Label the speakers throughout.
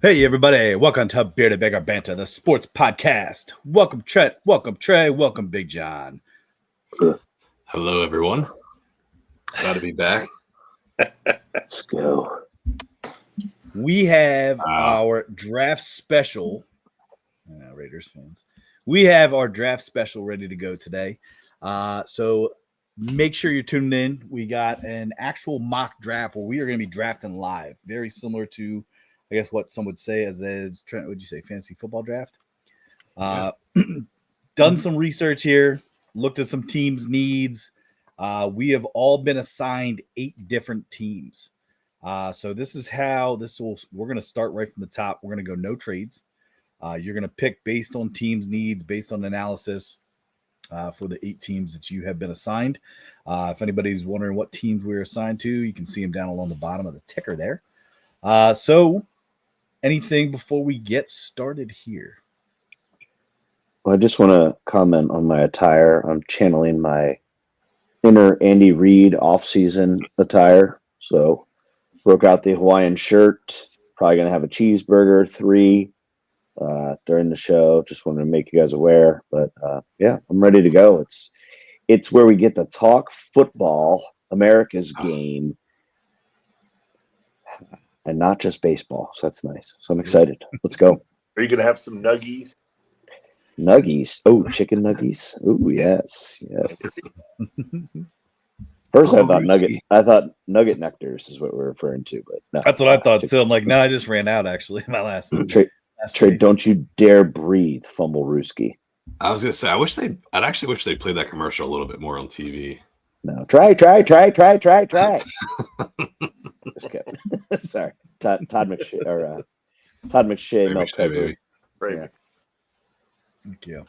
Speaker 1: Hey everybody, welcome to Bearded Beggar Banter, the sports podcast. Welcome Trent, welcome Trey, welcome Big John.
Speaker 2: Hello everyone. Glad to be back.
Speaker 3: Let's go.
Speaker 1: We have our draft special. Raiders fans. We have our draft special ready to go today. So make sure you're tuned in. We got an actual mock draft where we are going to be drafting live, very similar to I guess what some would say as Trent, would you say fantasy football draft? Done some research here, looked at some teams' needs. We have all been assigned 8 different teams. So this is how we're going to start right from the top. We're going to go no trades. You're going to pick based on teams' needs, based on analysis for the 8 teams that you have been assigned. If anybody's wondering what teams we're assigned to, you can see them down along the bottom of the ticker there. So anything before we get started here?
Speaker 3: Well, I just want to comment on my attire. I'm channeling my inner Andy Reid off-season attire. So broke out the Hawaiian shirt. Probably going to have a cheeseburger, 3 during the show. Just wanted to make you guys aware. But yeah, I'm ready to go. It's where we get to talk football, America's game, and not just baseball. So that's nice. So I'm excited. Let's go.
Speaker 4: Are you going to have some nuggies?
Speaker 3: Nuggies. Oh, chicken nuggies. Oh, yes. First, I thought nugget nectars is what we're referring to, but no.
Speaker 1: That's what I thought too. I'm like, no, I just ran out actually. My last
Speaker 3: Trey, don't you dare breathe, Fumble Rooski.
Speaker 2: I was gonna say, I'd actually wish they played that commercial a little bit more on TV.
Speaker 3: No, try. Just kidding. Sorry, Todd McShay or Todd McShay, milk
Speaker 2: baby.
Speaker 3: Yeah.
Speaker 1: Thank you.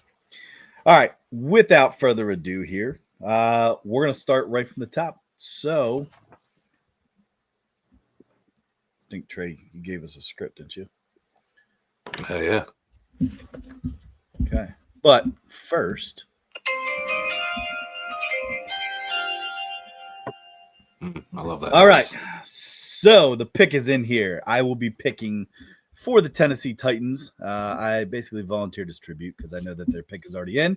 Speaker 1: All right. Without further ado here, we're going to start right from the top. So I think, Trey, you gave us a script, didn't you?
Speaker 2: Yeah.
Speaker 1: Okay. But first,
Speaker 2: I love that.
Speaker 1: all right. So the pick is in here. I will be picking for the Tennessee Titans. I basically volunteered as tribute because I know that their pick is already in.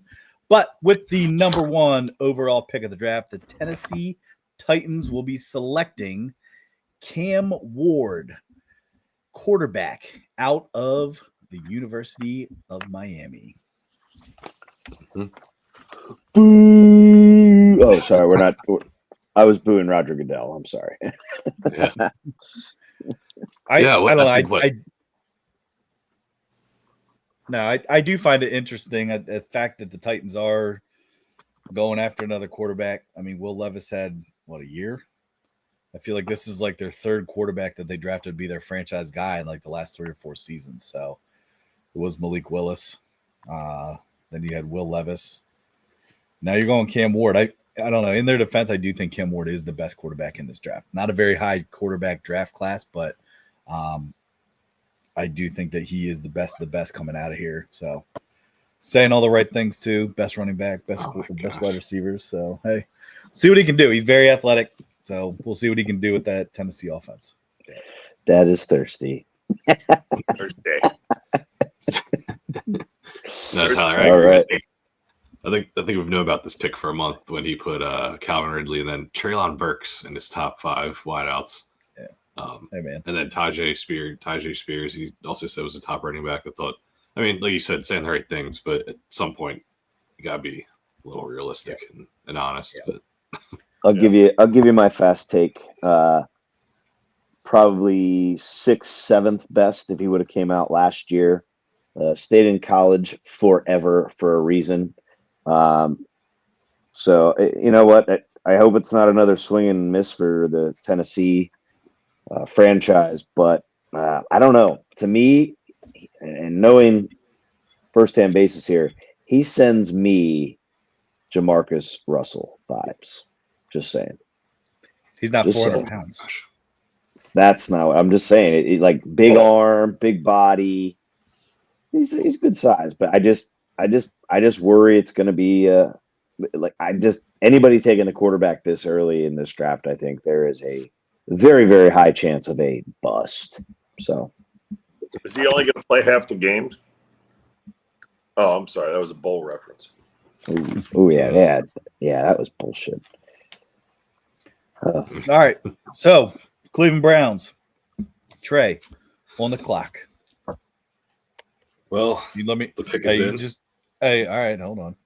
Speaker 1: But with the number 1 overall pick of the draft, the Tennessee Titans will be selecting Cam Ward, quarterback out of the University of Miami.
Speaker 3: Boo! Oh, sorry, we're not. I was booing Roger Goodell. I'm sorry.
Speaker 2: Yeah.
Speaker 1: I don't know. I do find it interesting the fact that the Titans are going after another quarterback. I mean, Will Levis had a year? I feel like this is like their 3rd quarterback that they drafted to be their franchise guy in like the last 3 or 4 seasons. So it was Malik Willis. Then you had Will Levis. Now you're going Cam Ward. I don't know. In their defense, I do think Cam Ward is the best quarterback in this draft. Not a very high quarterback draft class, but I do think that he is the best of the best coming out of here. So saying all the right things too. Best running back, best wide receivers. So hey, see what he can do. He's very athletic. So we'll see what he can do with that Tennessee offense.
Speaker 3: Dad is thirsty.
Speaker 4: Thursday.
Speaker 2: No, Tyler,
Speaker 3: all right.
Speaker 2: I think we've known about this pick for a month when he put Calvin Ridley and then Treylon Burks in his top 5 wideouts.
Speaker 1: Yeah. Hey man.
Speaker 2: And then Tajay Spears, he also said was a top running back. I thought, I mean, like you said, saying the right things, but at some point you gotta be a little realistic and honest.
Speaker 1: Yeah.
Speaker 2: But
Speaker 3: I'll give you my fast take. Probably 6th, 7th best if he would have came out last year. Stayed in college forever for a reason. So you know what? I hope it's not another swing and miss for the Tennessee franchise, but I don't know. To me, and knowing firsthand basis here, he sends me Jamarcus Russell vibes. Just saying.
Speaker 1: He's not
Speaker 3: Just
Speaker 1: 400
Speaker 3: saying.
Speaker 1: pounds.
Speaker 3: That's not what I'm just saying. It like big arm, big body. He's good size, but I just worry it's going to be anybody taking a quarterback this early in this draft. I think there is a very, very high chance of a bust. So
Speaker 4: Is he only going to play half the games? Oh, I'm sorry. That was a bowl reference.
Speaker 3: Oh yeah. That was bullshit.
Speaker 1: All right. So, Cleveland Browns. Trey, on the clock.
Speaker 2: Well,
Speaker 1: You let me.
Speaker 2: the pick
Speaker 1: Hey,
Speaker 2: is in.
Speaker 1: Hey, all right, hold on.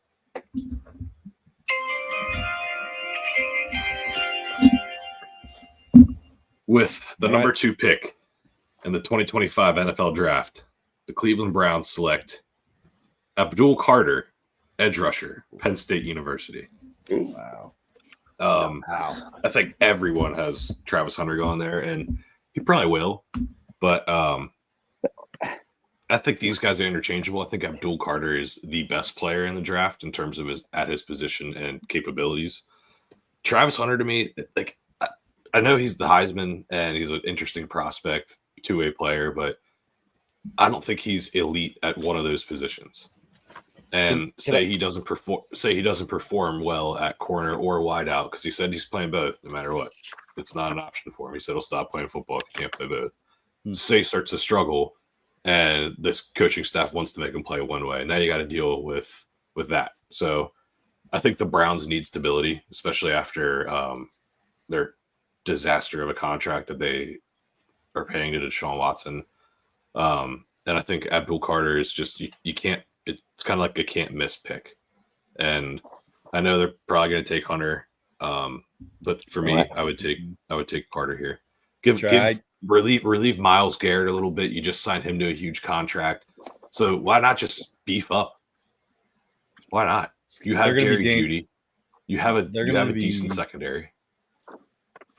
Speaker 2: With the
Speaker 1: All
Speaker 2: number
Speaker 1: right.
Speaker 2: 2 pick in the 2025 NFL Draft, the Cleveland Browns select Abdul Carter, edge rusher, Penn State University.
Speaker 4: Ooh.
Speaker 1: Wow.
Speaker 2: I think everyone has Travis Hunter going there, and he probably will. But I think these guys are interchangeable. I think Abdul Carter is the best player in the draft in terms of his position and capabilities. Travis Hunter, to me, like I know he's the Heisman and he's an interesting prospect, two-way player, but I don't think he's elite at one of those positions. And say he doesn't perform well at corner or wide out, because he said he's playing both no matter what. It's not an option for him. He said he'll stop playing football if he can't play both. Say he starts to struggle, and this coaching staff wants to make him play one way. Now you got to deal with that. So I think the Browns need stability, especially after their disaster of a contract that they are paying to Deshaun Watson. And I think Abdul Carter is just you can't. It's kind of like a can't miss pick. And I know they're probably going to take Hunter, but for me, I would take Carter here. Give relieve Myles Garrett a little bit. You just signed him to a huge contract, so why not just beef up? Why not? You have Jerry Jeudy. You have a decent secondary.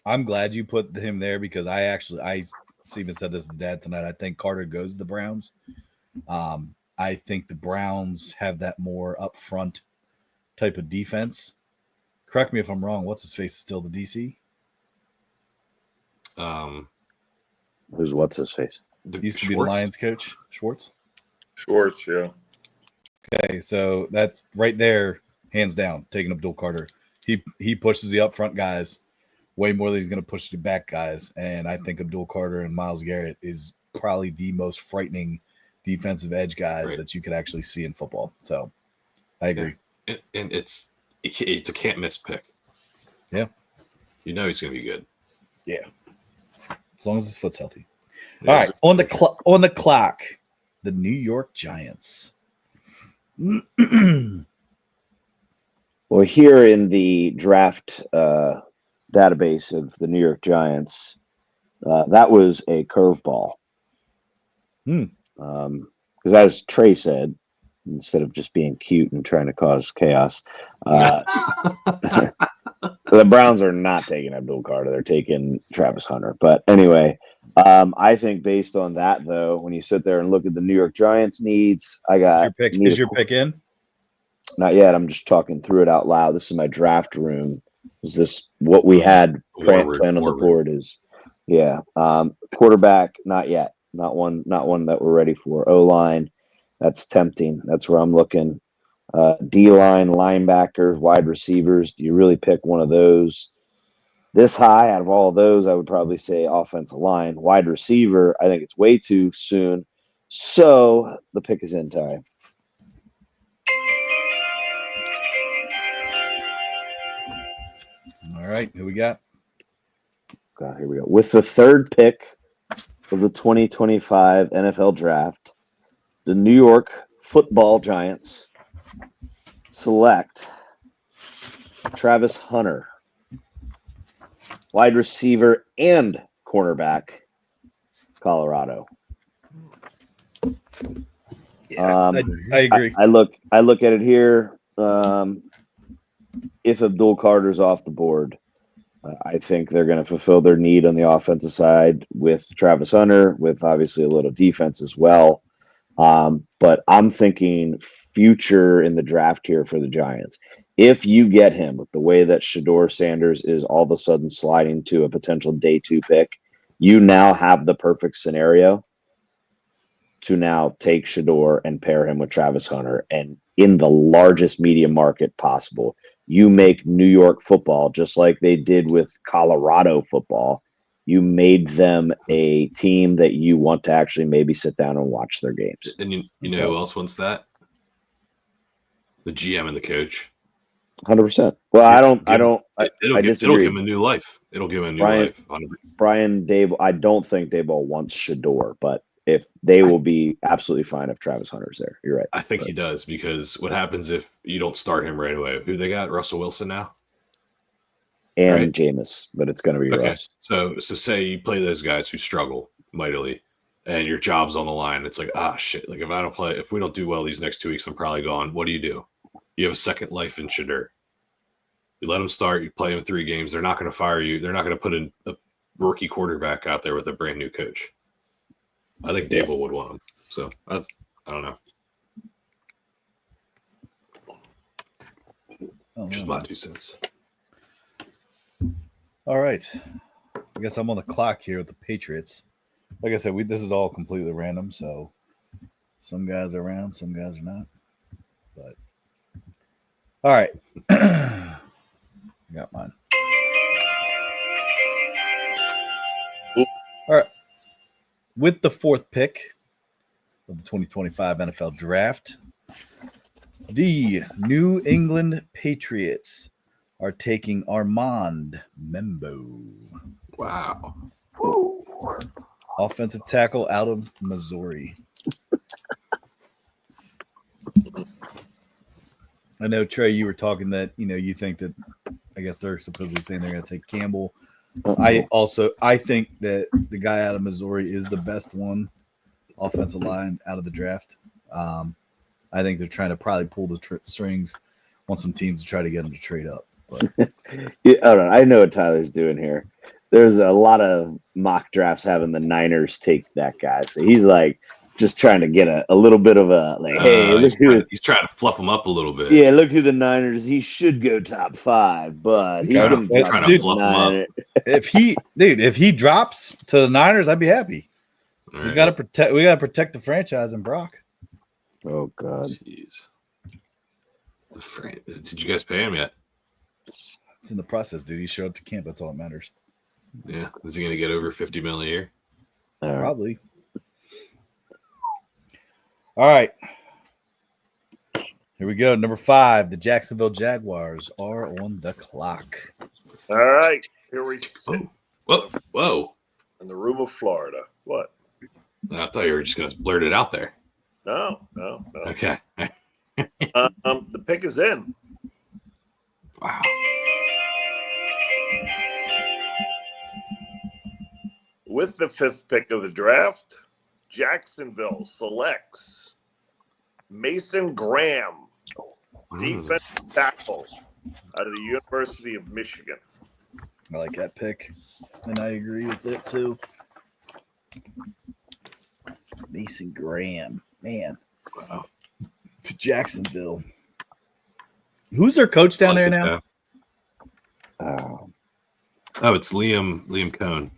Speaker 1: I'm glad you put him there because I Steven said this to Dad tonight. I think Carter goes to the Browns. I think the Browns have that more upfront type of defense. Correct me if I'm wrong. What's his face is still the DC?
Speaker 3: Who's what's his face?
Speaker 1: Used to be the Lions coach, Schwartz,
Speaker 4: yeah.
Speaker 1: Okay, so that's right there, hands down, taking Abdul Carter. He pushes the upfront guys way more than he's going to push the back guys, and I think Abdul Carter and Myles Garrett is probably the most frightening defensive edge guys that you could actually see in football. So I agree.
Speaker 2: Yeah. And it's a can't miss pick.
Speaker 1: Yeah.
Speaker 2: You know he's going to be good.
Speaker 1: Yeah. As long as his foot's healthy.
Speaker 2: Yeah.
Speaker 1: All right. On the clock, the New York Giants.
Speaker 3: Well, here in the draft database of the New York Giants, that was a curveball. Because as Trey said, instead of just being cute and trying to cause chaos, the Browns are not taking Abdul Carter. They're taking Travis Hunter. But anyway, I think based on that, though, when you sit there and look at the New York Giants needs, I got
Speaker 1: is your pick in?
Speaker 3: Not yet. I'm just talking through it out loud. This is my draft room. Is this what we had planned on the board? Is quarterback? Not yet. Not one that we're ready for. O-line, that's tempting. That's where I'm looking. D-line, linebackers, wide receivers. Do you really pick one of those this high? Out of all of those, I would probably say offensive line. Wide receiver, I think it's way too soon. So the pick is in time.
Speaker 1: All right, who we got?
Speaker 3: God, here we go. With the third pick of the 2025 NFL Draft, the New York Football Giants select Travis Hunter, wide receiver and cornerback, Colorado.
Speaker 1: Yeah, I agree.
Speaker 3: I look at it here. If Abdul Carter's off the board, I think they're going to fulfill their need on the offensive side with Travis Hunter, with obviously a little defense as well. But I'm thinking future in the draft here for the Giants. If you get him with the way that Shedeur Sanders is all of a sudden sliding to a potential day 2 pick, you now have the perfect scenario to now take Shedeur and pair him with Travis Hunter. And in the largest media market possible, you make New York football, just like they did with Colorado football, you made them a team that you want to actually maybe sit down and watch their games.
Speaker 2: And you know who else wants that? The GM and the coach.
Speaker 3: 100%. Well, I
Speaker 2: It'll
Speaker 3: disagree.
Speaker 2: give him a new life. It'll give him a new
Speaker 3: Brian-
Speaker 2: life. 100%.
Speaker 3: Brian Dable, I don't think Dable wants Shador, but if they will be absolutely fine if Travis Hunter's there. You're right.
Speaker 2: I think he does, because what happens if you don't start him right away? Who they got? Russell Wilson now?
Speaker 3: And
Speaker 2: right?
Speaker 3: Jameis, but it's going to be Russ.
Speaker 2: So say you play those guys who struggle mightily, and your job's on the line. It's like, shit. Like if we don't do well these next 2 weeks, I'm probably gone. What do? You have a second life in Shador. You let him start. You play him 3 games. They're not going to fire you. They're not going to put a rookie quarterback out there with a brand new coach. I think Dable would want him. So I don't know. Just my 2 cents.
Speaker 1: All right. I guess I'm on the clock here with the Patriots. Like I said, this is all completely random, so some guys are around, some guys are not. But all right. I got mine. All right. With the 4th pick of the 2025 NFL Draft, the New England Patriots are taking Armand Membo.
Speaker 2: Wow.
Speaker 1: Offensive tackle out of Missouri. I know, Trey, you were talking that, you think that, I guess they're supposedly saying they're going to take Campbell. I think that the guy out of Missouri is the best one offensive line out of the draft. I think they're trying to probably pull the strings on some teams to try to get them to trade up. But
Speaker 3: I know what Tyler's doing here. There's a lot of mock drafts having the Niners take that guy. So he's like just trying to get a little bit of a hey,
Speaker 2: he's trying to fluff him up a little bit.
Speaker 3: Yeah, look who the Niners. He should go top 5, but he's going to
Speaker 2: try to fluff him up.
Speaker 1: If he drops to the Niners, I'd be happy. Right. We gotta protect the franchise and Brock.
Speaker 3: Oh God.
Speaker 2: Jeez. Did you guys pay him yet?
Speaker 1: It's in the process, dude. He showed up to camp. That's all that matters.
Speaker 2: Yeah. Is he gonna get over $50 million a year?
Speaker 1: Probably. All right. Here we go. Number 5. The Jacksonville Jaguars are on the clock.
Speaker 4: All right. Here we sit.
Speaker 2: Whoa.
Speaker 4: In the room of Florida. What?
Speaker 2: I thought you were just gonna blurt it out there.
Speaker 4: No.
Speaker 2: Okay.
Speaker 4: The pick is in.
Speaker 2: Wow.
Speaker 4: With the 5th pick of the draft, Jacksonville selects Mason Graham, defensive tackle out of the University of Michigan.
Speaker 1: I like that pick, and I agree with it too. Mason Graham, man.
Speaker 2: Wow.
Speaker 1: To Jacksonville. Who's their coach down there now?
Speaker 2: It's Liam Cohn.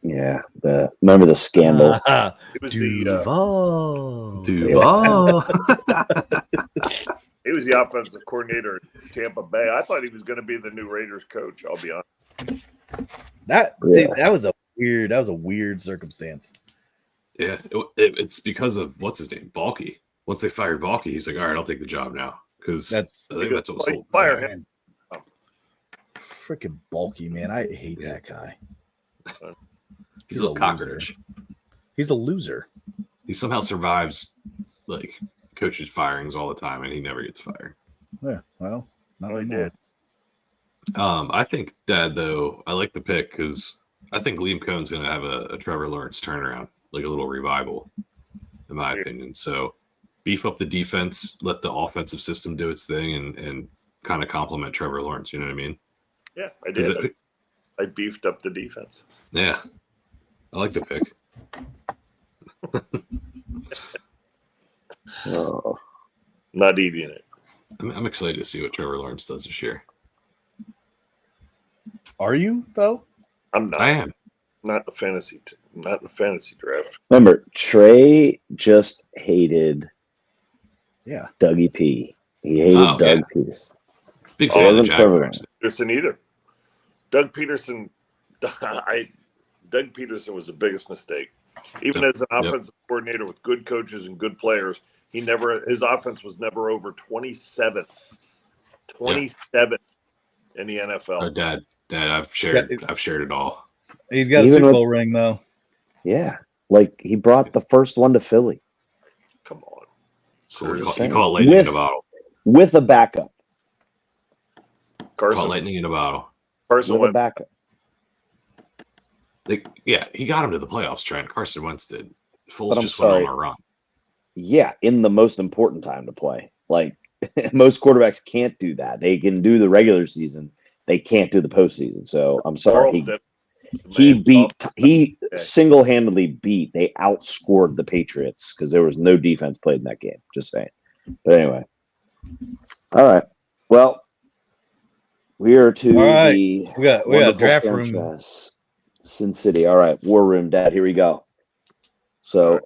Speaker 3: Yeah, remember the scandal?
Speaker 4: It was
Speaker 1: Duval.
Speaker 4: He was the offensive coordinator at Tampa Bay. I thought he was going to be the new Raiders coach. I'll be honest.
Speaker 1: That was a weird circumstance.
Speaker 2: Yeah, it's because of what's his name, Balky. Once they fired Balky, he's like, all right, I'll take the job now, because I think that's what was holding.
Speaker 4: Fire him.
Speaker 1: Freaking Balky, man! I hate that guy.
Speaker 2: He's a little cockroach.
Speaker 1: He's a loser.
Speaker 2: He somehow survives like coaches' firings all the time, and he never gets fired.
Speaker 1: Yeah, well, not
Speaker 4: really
Speaker 1: anymore.
Speaker 2: I think, Dad, though, I like the pick because I think Liam Cohn's going to have a Trevor Lawrence turnaround, like a little revival, in my opinion. So beef up the defense, let the offensive system do its thing, and kind of complement Trevor Lawrence. You know what I mean?
Speaker 4: Yeah, I did. I beefed up the defense.
Speaker 2: Yeah. I like the pick.
Speaker 4: Not eating it.
Speaker 2: I'm excited to see what Trevor Lawrence does this year.
Speaker 1: Are you though?
Speaker 4: I'm not.
Speaker 2: I am.
Speaker 4: Not in the fantasy draft.
Speaker 3: Remember, Trey just hated Dougie P. He hated Doug Peterson.
Speaker 2: Big fan of the Jaguars.
Speaker 4: Peterson either. Doug Peterson, Doug Peterson was the biggest mistake. Even as an offensive coordinator with good coaches and good players, his offense was never over 27th. 27th in the NFL.
Speaker 2: Oh, Dad, I've shared it all.
Speaker 1: He's got a Super Bowl ring though.
Speaker 3: Yeah, like he brought the first one to Philly.
Speaker 4: Come on.
Speaker 2: So you call it lightning in a bottle.
Speaker 3: With a backup.
Speaker 2: Carson, call it lightning in a bottle.
Speaker 3: Carson with a backup.
Speaker 2: He got him to the playoffs, Trent. Carson Wentz did. Foles just went on a run.
Speaker 3: Yeah, in the most important time to play. Like, most quarterbacks can't do that. They can do the regular season. They can't do the postseason. So I'm sorry. He single-handedly beat. They outscored the Patriots because there was no defense played in that game. Just saying. But anyway. All right. Well, we are to the
Speaker 1: we got draft room.
Speaker 3: Sin City. All right. War room, Dad. Here we go. So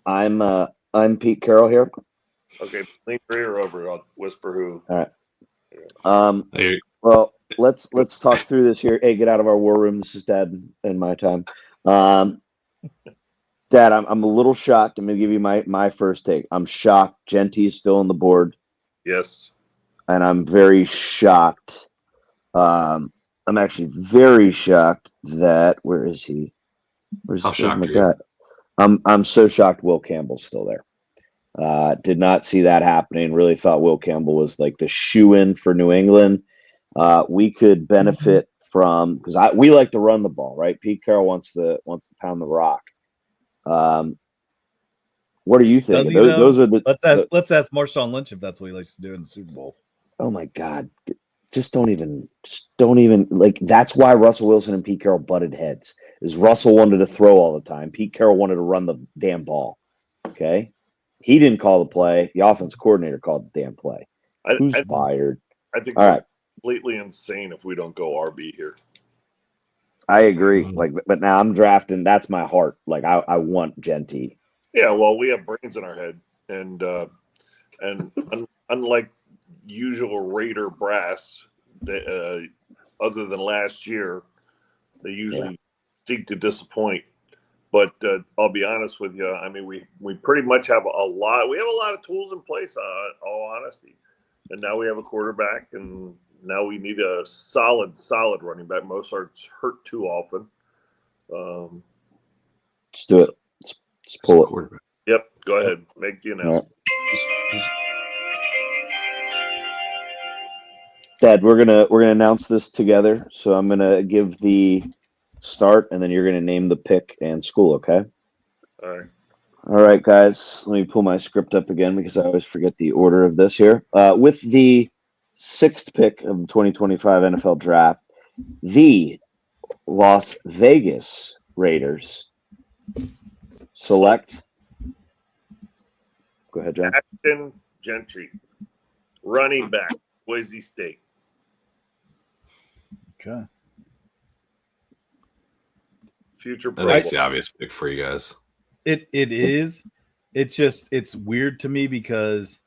Speaker 3: I'm Pete Carroll here.
Speaker 4: Okay, lean or over. I'll whisper who.
Speaker 3: All right. Well, let's talk through this here. Hey, get out of our war room. This is Dad and my time. Dad, I'm a little shocked. I'm gonna give you my first take. I'm shocked Genty's still on the board.
Speaker 4: Yes. And
Speaker 3: I'm very shocked. I'm actually very shocked that where's my guy? I'm so shocked Will Campbell's still there. Did not see that happening. Really thought Will Campbell was like the shoe-in for New England. We could benefit from because we like to run the ball, right? Pete Carroll wants to pound the rock. What are you thinking? Those are the.
Speaker 1: Let's ask Marshawn Lynch if that's what he likes to do in the Super Bowl.
Speaker 3: Oh my God. Just don't even like that's why Russell Wilson and Pete Carroll butted heads. Is Russell wanted to throw all the time. Pete Carroll wanted to run the damn ball. Okay. He didn't call the play. The offense coordinator called the damn play. Who's fired?
Speaker 4: I think
Speaker 3: all right.
Speaker 4: Completely insane if we don't go RB here.
Speaker 3: I agree. But now I'm drafting. That's my heart. Like I want Genty.
Speaker 4: Yeah, well, we have brains in our head, and unlike usual Raider brass, other than last year, they usually seek to disappoint. But I'll be honest with you. I mean, we pretty much have a lot. We have a lot of tools in place. All honesty, and now we have a quarterback, and now we need a solid running back. Mozart's hurt too often.
Speaker 3: Let's do it. Let's pull it.
Speaker 4: Yep. Go ahead. Make the announcement.
Speaker 3: Dad, we're gonna announce this together. So I'm gonna give the start, and then you're gonna name the pick and school. Okay.
Speaker 4: All
Speaker 3: right, guys. Let me pull my script up again because I always forget the order of this here. With the 6th pick of the 2025 NFL Draft, the Las Vegas Raiders select. Go ahead, John.
Speaker 4: Ashton Gentry, running back, Boise State.
Speaker 1: Okay.
Speaker 2: Future Pro. That's the obvious pick for you guys.
Speaker 1: It is. It's weird to me because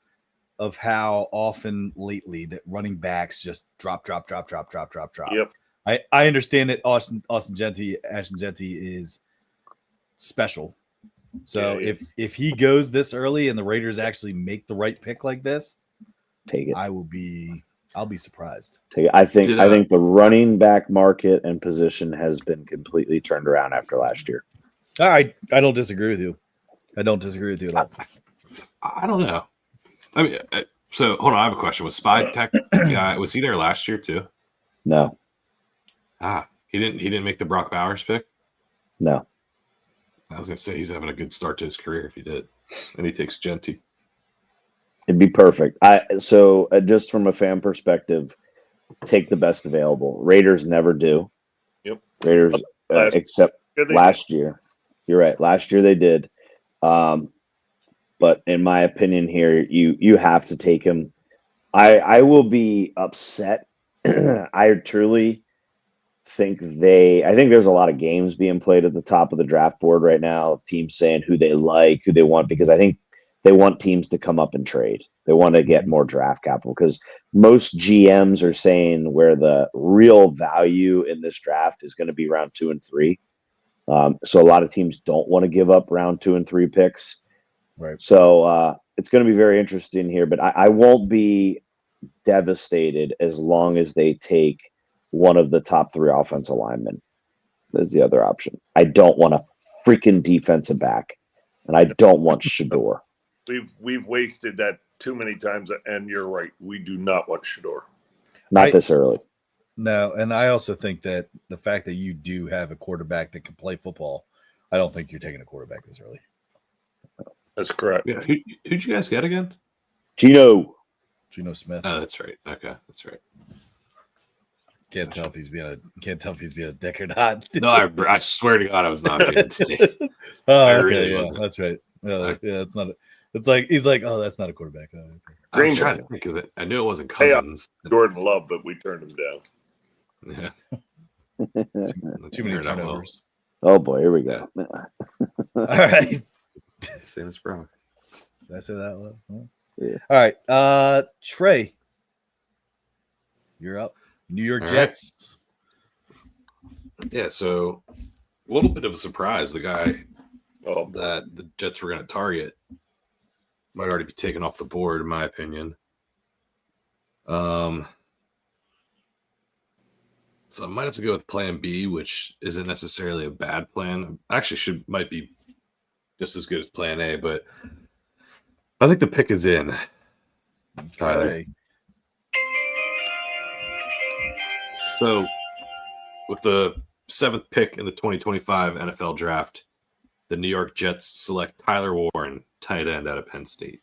Speaker 1: of how often lately that running backs just drop.
Speaker 4: Yep.
Speaker 1: I understand that Ashton Gentry is special. So if he goes this early and the Raiders actually make the right pick like this,
Speaker 3: take it.
Speaker 1: I'll be surprised.
Speaker 3: Take it. I think the running back market and position has been completely turned around after last year.
Speaker 1: I don't disagree with you. I don't disagree with you at all.
Speaker 2: I don't know. I mean, so hold on. I have a question. Was Spy Tech guy? Was he there last year too?
Speaker 3: No.
Speaker 2: He didn't make the Brock Bowers pick.
Speaker 3: No.
Speaker 2: I was gonna say he's having a good start to his career if he did, and he takes Genty.
Speaker 3: It'd be perfect. So just from a fan perspective, take the best available. Raiders never do.
Speaker 4: Yep.
Speaker 3: Raiders except last year. You're right. Last year they did. But in my opinion here, you have to take him. I will be upset. I truly think there's a lot of games being played at the top of the draft board right now of teams saying who they like, who they want, because I think they want teams to come up and trade. They want to get more draft capital because most GMs are saying where the real value in this draft is going to be round 2 and 3. So a lot of teams don't want to give up round 2 and 3 picks.
Speaker 1: Right.
Speaker 3: So it's going to be very interesting here, but I won't be devastated as long as they take one of the top 3 offensive linemen. That's the other option. I don't want a freaking defensive back, and I don't want Shador.
Speaker 4: We've wasted that too many times, and you're right. We do not want Shador.
Speaker 3: Not this early.
Speaker 1: No, and I also think that the fact that you do have a quarterback that can play football, I don't think you're taking a quarterback this early.
Speaker 4: That's correct.
Speaker 2: Yeah, who'd you guys get again?
Speaker 3: Geno
Speaker 1: Smith.
Speaker 2: Oh, that's right. Okay, that's right.
Speaker 1: Can't tell if he's being a dick or not.
Speaker 2: No, I swear to God, I was not being a dick.
Speaker 1: Okay,
Speaker 2: really
Speaker 1: yeah,
Speaker 2: wasn't.
Speaker 1: that's right. Yeah, it's not. It's like he's like, oh, that's not a quarterback. Oh, okay.
Speaker 2: I was trying to think of it. I knew it wasn't Cousins.
Speaker 4: Jordan Love, but we turned him down.
Speaker 2: Yeah,
Speaker 1: Too many turnovers.
Speaker 3: Oh boy, here we go.
Speaker 1: All right.
Speaker 2: Same as Brock.
Speaker 1: Did I say that well? Huh?
Speaker 3: Yeah.
Speaker 1: All right. Trey, you're up. New York Jets.
Speaker 2: Right. Yeah, so a little bit of a surprise. The guy that the Jets were going to target might already be taken off the board, in my opinion. So I might have to go with Plan B, which isn't necessarily a bad plan. Actually, might be just as good as Plan A, but I think the pick is in. Tyler.
Speaker 1: Okay.
Speaker 2: So, with the 7th pick in the 2025 NFL Draft, the New York Jets select Tyler Warren, tight end out of Penn State.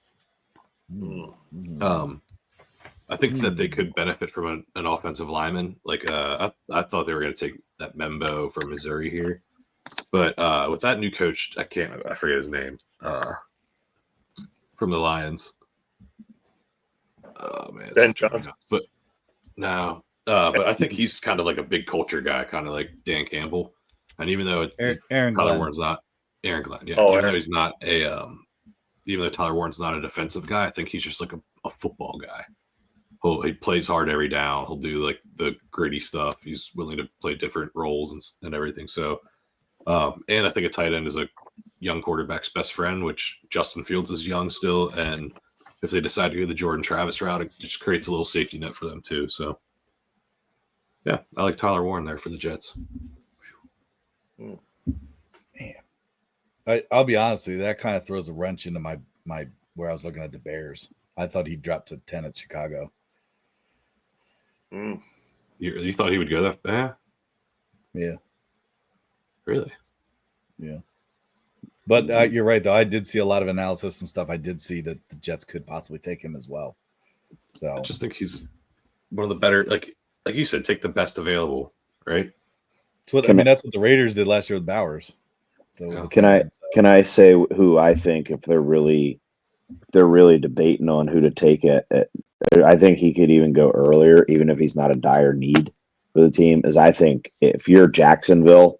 Speaker 2: I think that they could benefit from an offensive lineman. Like I thought they were going to take that Membo from Missouri here, but with that new coach, I forget his name from the Lions. Oh man,
Speaker 4: Ben Johnson.
Speaker 2: But no, but I think he's kind of like a big culture guy, kind of like Dan Campbell. And even though
Speaker 1: Aaron
Speaker 2: Tyler
Speaker 1: Glenn.
Speaker 2: Warren's not Aaron Glenn, yeah,
Speaker 4: Oh,
Speaker 2: even though he's not even though Tyler Warren's not a defensive guy, I think he's just like a football guy. He plays hard every down. He'll do like the gritty stuff. He's willing to play different roles and everything. So, and I think a tight end is a young quarterback's best friend, which Justin Fields is young still. And if they decide to go the Jordan Travis route, it just creates a little safety net for them too. So, yeah, I like Tyler Warren there for the Jets.
Speaker 1: Man, I'll be honest with you. That kind of throws a wrench into my where I was looking at the Bears. I thought he'd drop to 10 at Chicago.
Speaker 2: You thought he would go that bad?
Speaker 1: Yeah.
Speaker 2: Really?
Speaker 1: Yeah. But you're right, though. I did see a lot of analysis and stuff. I did see that the Jets could possibly take him as well. So
Speaker 2: I just think he's one of the better, like you said, take the best available, right?
Speaker 1: That's what the Raiders did last year with Bowers. So
Speaker 2: Yeah.
Speaker 3: Can I say who I think if they're really debating on who to take it? I think he could even go earlier, even if he's not a dire need for the team. Is I think if you're Jacksonville,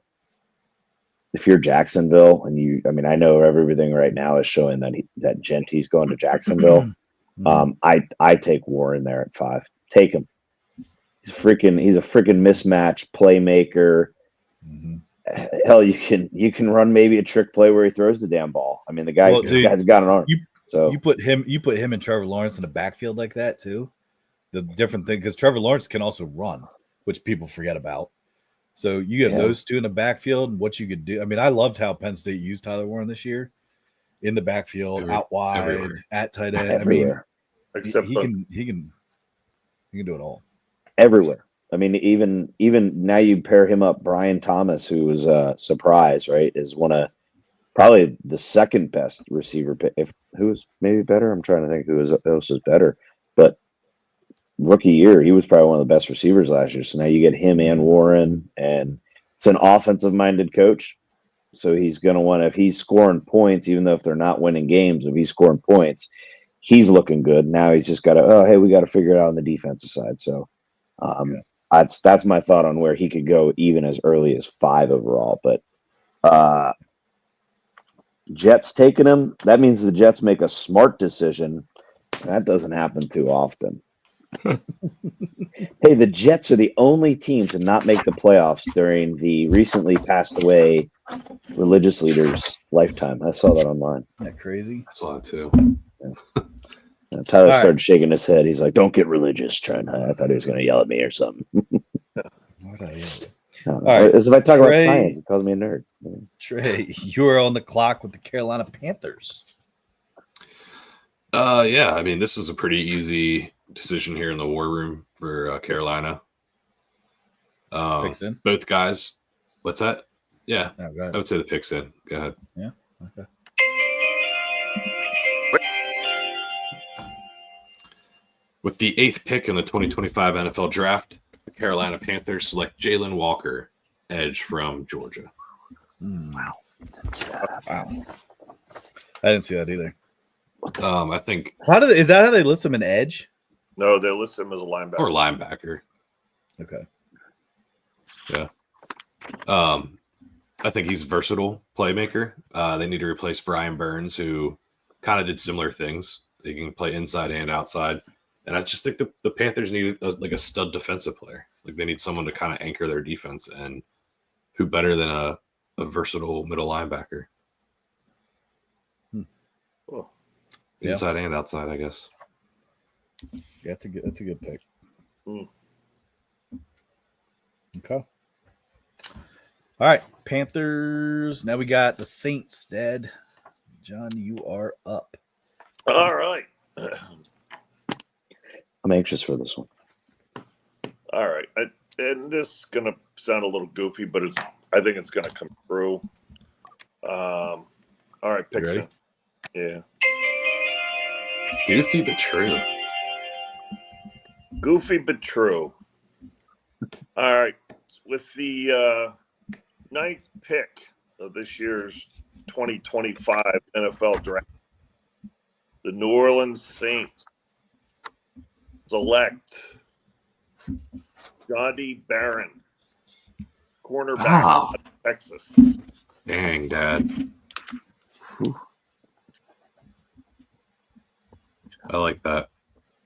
Speaker 3: and I know everything right now is showing that Genty's going to Jacksonville. I take Warren there at 5. Take him. He's a freaking mismatch playmaker.
Speaker 1: Mm-hmm.
Speaker 3: Hell, you can run maybe a trick play where he throws the damn ball. I mean, the guy's got an arm.
Speaker 1: You put him and Trevor Lawrence in the backfield like that too. The different thing, because Trevor Lawrence can also run, which people forget about. So you get those two in the backfield. What you could do. I mean, I loved how Penn State used Tyler Warren this year in the backfield, out wide,
Speaker 2: everywhere.
Speaker 1: at tight end.
Speaker 3: Everywhere.
Speaker 1: I mean, he can do it all.
Speaker 3: Everywhere. I mean, even now you pair him up. Brian Thomas, who was a surprise, right, is probably the second best receiver. Who was maybe better? I'm trying to think who else is better. But rookie year, he was probably one of the best receivers last year. So now you get him and Warren, and it's an offensive-minded coach. So he's going to want to, if he's scoring points, even though if they're not winning games, if he's scoring points, he's looking good. Now he's just got to, we got to figure it out on the defensive side. So that's my thought on where he could go even as early as 5 overall. But Jets taking him. That means the Jets make a smart decision. That doesn't happen too often. Hey, the Jets are the only team to not make the playoffs during the recently passed away religious leader's lifetime. I saw that online.
Speaker 1: Isn't that crazy?
Speaker 2: I saw that too.
Speaker 3: Tyler
Speaker 1: All right.
Speaker 3: started shaking his head. He's like, "Don't get religious, Trent." I thought he was going to yell at me or something.
Speaker 1: What I yell?
Speaker 3: All
Speaker 1: right.
Speaker 3: As if I talk about
Speaker 1: Trey-
Speaker 3: science, it calls me a nerd.
Speaker 1: Trey, you are on the clock with the Carolina Panthers.
Speaker 2: Yeah, I mean, this is a pretty easy decision here in the war room for Carolina.
Speaker 1: Picks in.
Speaker 2: Both guys. What's that? Yeah,
Speaker 1: Oh, go
Speaker 2: I
Speaker 1: ahead.
Speaker 2: would say the picks in. Go ahead.
Speaker 1: Yeah. Okay.
Speaker 2: With the 8th pick in the 2025 NFL Draft, the Carolina Panthers select Jalen Walker, edge from Georgia.
Speaker 1: Wow. Wow. I didn't see that either.
Speaker 2: I think
Speaker 1: Is that how they list him an edge?
Speaker 4: No, they list him as a linebacker.
Speaker 2: or linebacker.
Speaker 1: Okay.
Speaker 2: Yeah. I think he's a versatile playmaker. They need to replace Brian Burns, who kind of did similar things. They can play inside and outside. And I just think the Panthers need a stud defensive player. Like they need someone to kind of anchor their defense, and who better than a versatile middle linebacker?
Speaker 4: Oh,
Speaker 1: Yeah.
Speaker 2: Inside and outside, I guess.
Speaker 1: Yeah, that's a good pick.
Speaker 4: Mm.
Speaker 1: Okay. All right, Panthers. Now we got the Saints dead. John, you are up.
Speaker 4: all right.
Speaker 3: I'm anxious for this one.
Speaker 4: All right. And this is going to sound a little goofy, but I think it's going to come through. All right, picks
Speaker 1: ready?
Speaker 4: in. Yeah.
Speaker 2: Goofy but true.
Speaker 4: Goofy but true. All right. With the 9th pick of this year's 2025 NFL Draft, the New Orleans Saints select Johnny Barron, cornerback
Speaker 2: Wow.
Speaker 4: of Texas.
Speaker 2: Dang, Dad. I like that.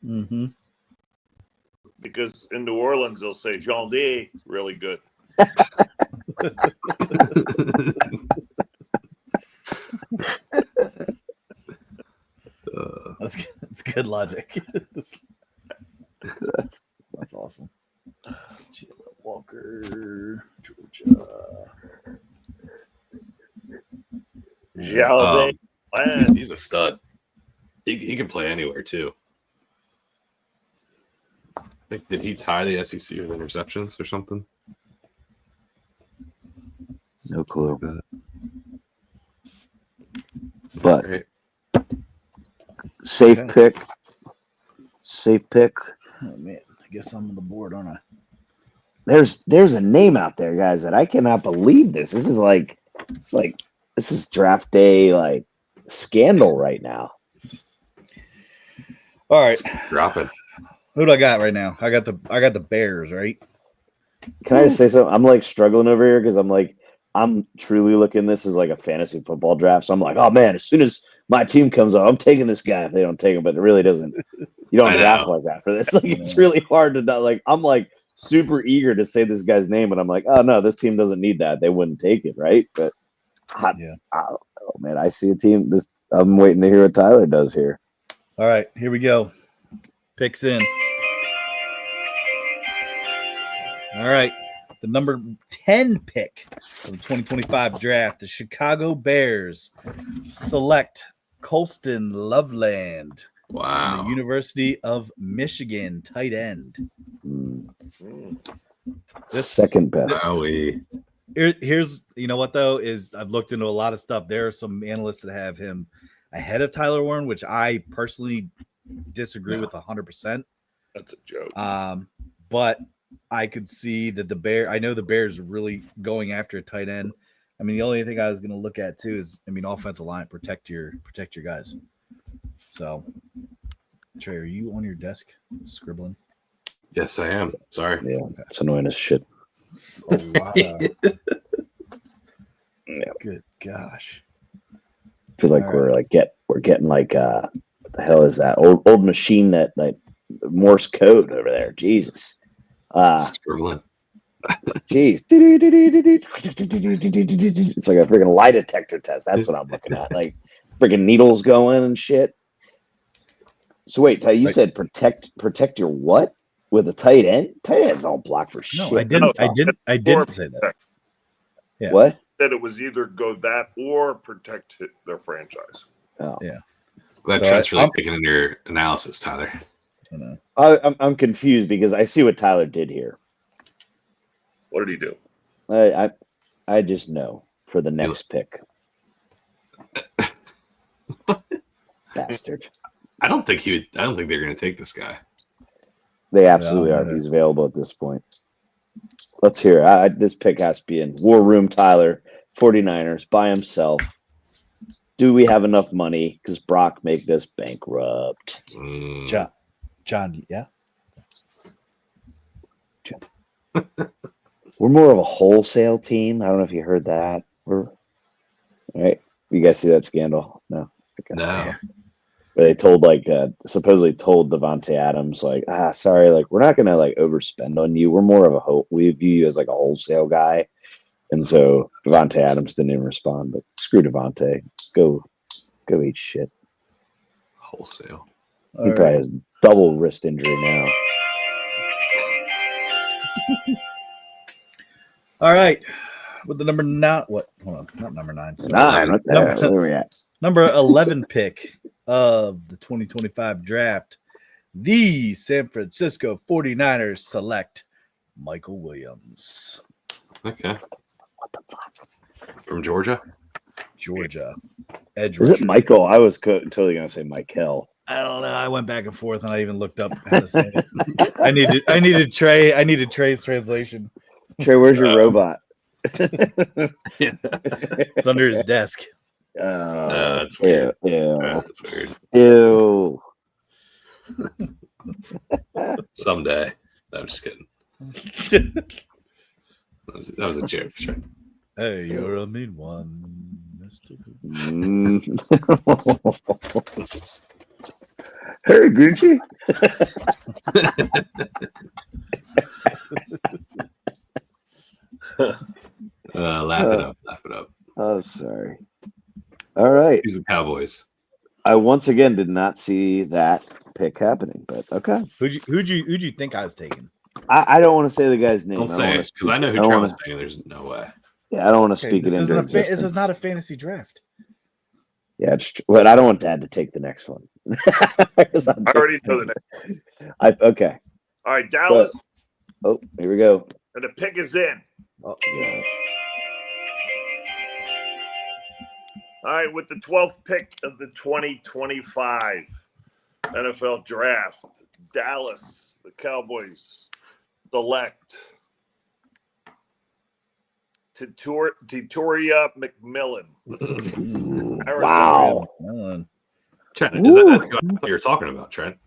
Speaker 1: Mm-hmm.
Speaker 4: Because in New Orleans, they'll say Jean D, really good.
Speaker 1: That's good logic. That's awesome. Jalen Walker, Georgia.
Speaker 4: Jean D.
Speaker 2: He's a stud. He can play anywhere too. I think did he tie the SEC with interceptions or something?
Speaker 3: No clue.
Speaker 2: Something like
Speaker 3: But
Speaker 2: that. Right.
Speaker 3: safe
Speaker 1: Okay.
Speaker 3: pick. Safe pick.
Speaker 1: Oh man, I guess I'm on the board, aren't I?
Speaker 3: There's a name out there, guys, that I cannot believe this. This is draft day like scandal right now.
Speaker 1: All right.
Speaker 2: Drop it.
Speaker 1: Who do I got right now? I got the Bears, right?
Speaker 3: Can I just say something? I'm like struggling over here because I'm truly looking this as like a fantasy football draft. So I'm like, oh man, as soon as my team comes up, I'm taking this guy if they don't take him, but it really doesn't. You don't
Speaker 2: I
Speaker 3: draft
Speaker 2: know.
Speaker 3: like that for this. Like it's really hard to not like I'm like super eager to say this guy's name, and I'm like, oh no, this team doesn't need that. They wouldn't take it, right? But I don't know, man. I see a team. I'm waiting to hear what Tyler does here.
Speaker 1: All right, here we go. Picks in. All right. The number 10 pick of the 2025 draft, the Chicago Bears select Colston Loveland from
Speaker 2: Wow.
Speaker 1: the University of Michigan, tight end. This-
Speaker 3: Second best.
Speaker 2: Wowie.
Speaker 1: Here's, you know what, though, is I've looked into a lot of stuff. There are some analysts that have him ahead of Tyler Warren, which I personally disagree with 100%.
Speaker 4: That's a joke.
Speaker 1: But I could see that I know the Bears are really going after a tight end. I mean, the only thing I was going to look at too is, offensive line, protect your guys. So, Trey, are you on your desk scribbling?
Speaker 2: Yes, I am. Sorry.
Speaker 3: Yeah, it's annoying as shit.
Speaker 1: It's a lot of,
Speaker 3: Yeah.
Speaker 1: good gosh.
Speaker 3: feel like
Speaker 1: All
Speaker 3: we're getting like what the hell is that old machine that like Morse code over there? Jesus.
Speaker 2: Scribbling.
Speaker 3: Jeez. It's like a freaking lie detector test. That's what I'm looking at. Like freaking needles going and shit. So wait, Ty, you said protect your what with a tight end? Tight ends don't block for shit.
Speaker 1: No, I didn't. I didn't say that. Yeah.
Speaker 3: What?
Speaker 4: That it was either go that or protect their franchise.
Speaker 3: Oh.
Speaker 1: Yeah.
Speaker 2: Glad
Speaker 1: So
Speaker 2: Trent's really taking in your analysis, Tyler.
Speaker 3: I'm confused because I see what Tyler did here.
Speaker 4: What did he do?
Speaker 3: I just know for the next pick. Bastard.
Speaker 2: I don't think they're going to take this guy.
Speaker 3: They absolutely are. He's available at this point. Let's hear it. This pick has to be in War Room Tyler, 49ers, by himself. Do we have enough money? Because Brock made us bankrupt.
Speaker 1: John, yeah.
Speaker 3: We're more of a wholesale team. I don't know if you heard that. All right. You guys see that scandal? No. Okay.
Speaker 2: No.
Speaker 3: Where they told supposedly told Devontae Adams sorry, like we're not gonna like overspend on you. We're more of we view you as like a wholesale guy. And so Devontae Adams didn't even respond. But screw Devontae. Go eat shit.
Speaker 2: Wholesale.
Speaker 3: He probably has double wrist injury now.
Speaker 1: All right. With the number 9, what? Hold on, not number 9. Sorry.
Speaker 3: 9. What the hell? Where are we at?
Speaker 1: Number 11 pick of the 2025 draft. The San Francisco 49ers select Michael Williams.
Speaker 2: Okay. What the fuck? From Georgia?
Speaker 1: Georgia. Edge
Speaker 3: Is it
Speaker 1: rusher.
Speaker 3: Michael? I was totally going to say Michael.
Speaker 1: I don't know. I went back and forth and I even looked up how to say it. I needed Trey's translation.
Speaker 3: Trey, where's your robot?
Speaker 1: It's under his desk.
Speaker 2: That's weird.
Speaker 3: Ew.
Speaker 2: That's weird.
Speaker 3: Ew.
Speaker 2: Someday. No, I'm just kidding. That was a joke. Sure.
Speaker 1: Hey, you're a mean one, Mr.
Speaker 3: Hey, Gucci.
Speaker 2: Laugh it up.
Speaker 3: Oh, sorry. All right.
Speaker 2: Who's the Cowboys?
Speaker 3: I once again did not see that pick happening, but okay.
Speaker 1: Who'd you think I was taking?
Speaker 3: I don't want to say the guy's name.
Speaker 2: Don't say it because I know who Trevor's taking. There's no way.
Speaker 3: Yeah, I don't want to speak it into existence.
Speaker 1: This is not a fantasy draft.
Speaker 3: Yeah, it's true. But I don't want Dad to take the next one.
Speaker 4: I already know the next.
Speaker 3: Okay.
Speaker 4: All right, Dallas.
Speaker 3: Oh, here we go.
Speaker 4: And the pick is in.
Speaker 3: Oh, yeah.
Speaker 4: All right, with the 12th pick of the 2025 NFL Draft, Dallas, the Cowboys select Titoria McMillan.
Speaker 3: Wow.
Speaker 2: Trent, is that's what you're talking about, Trent?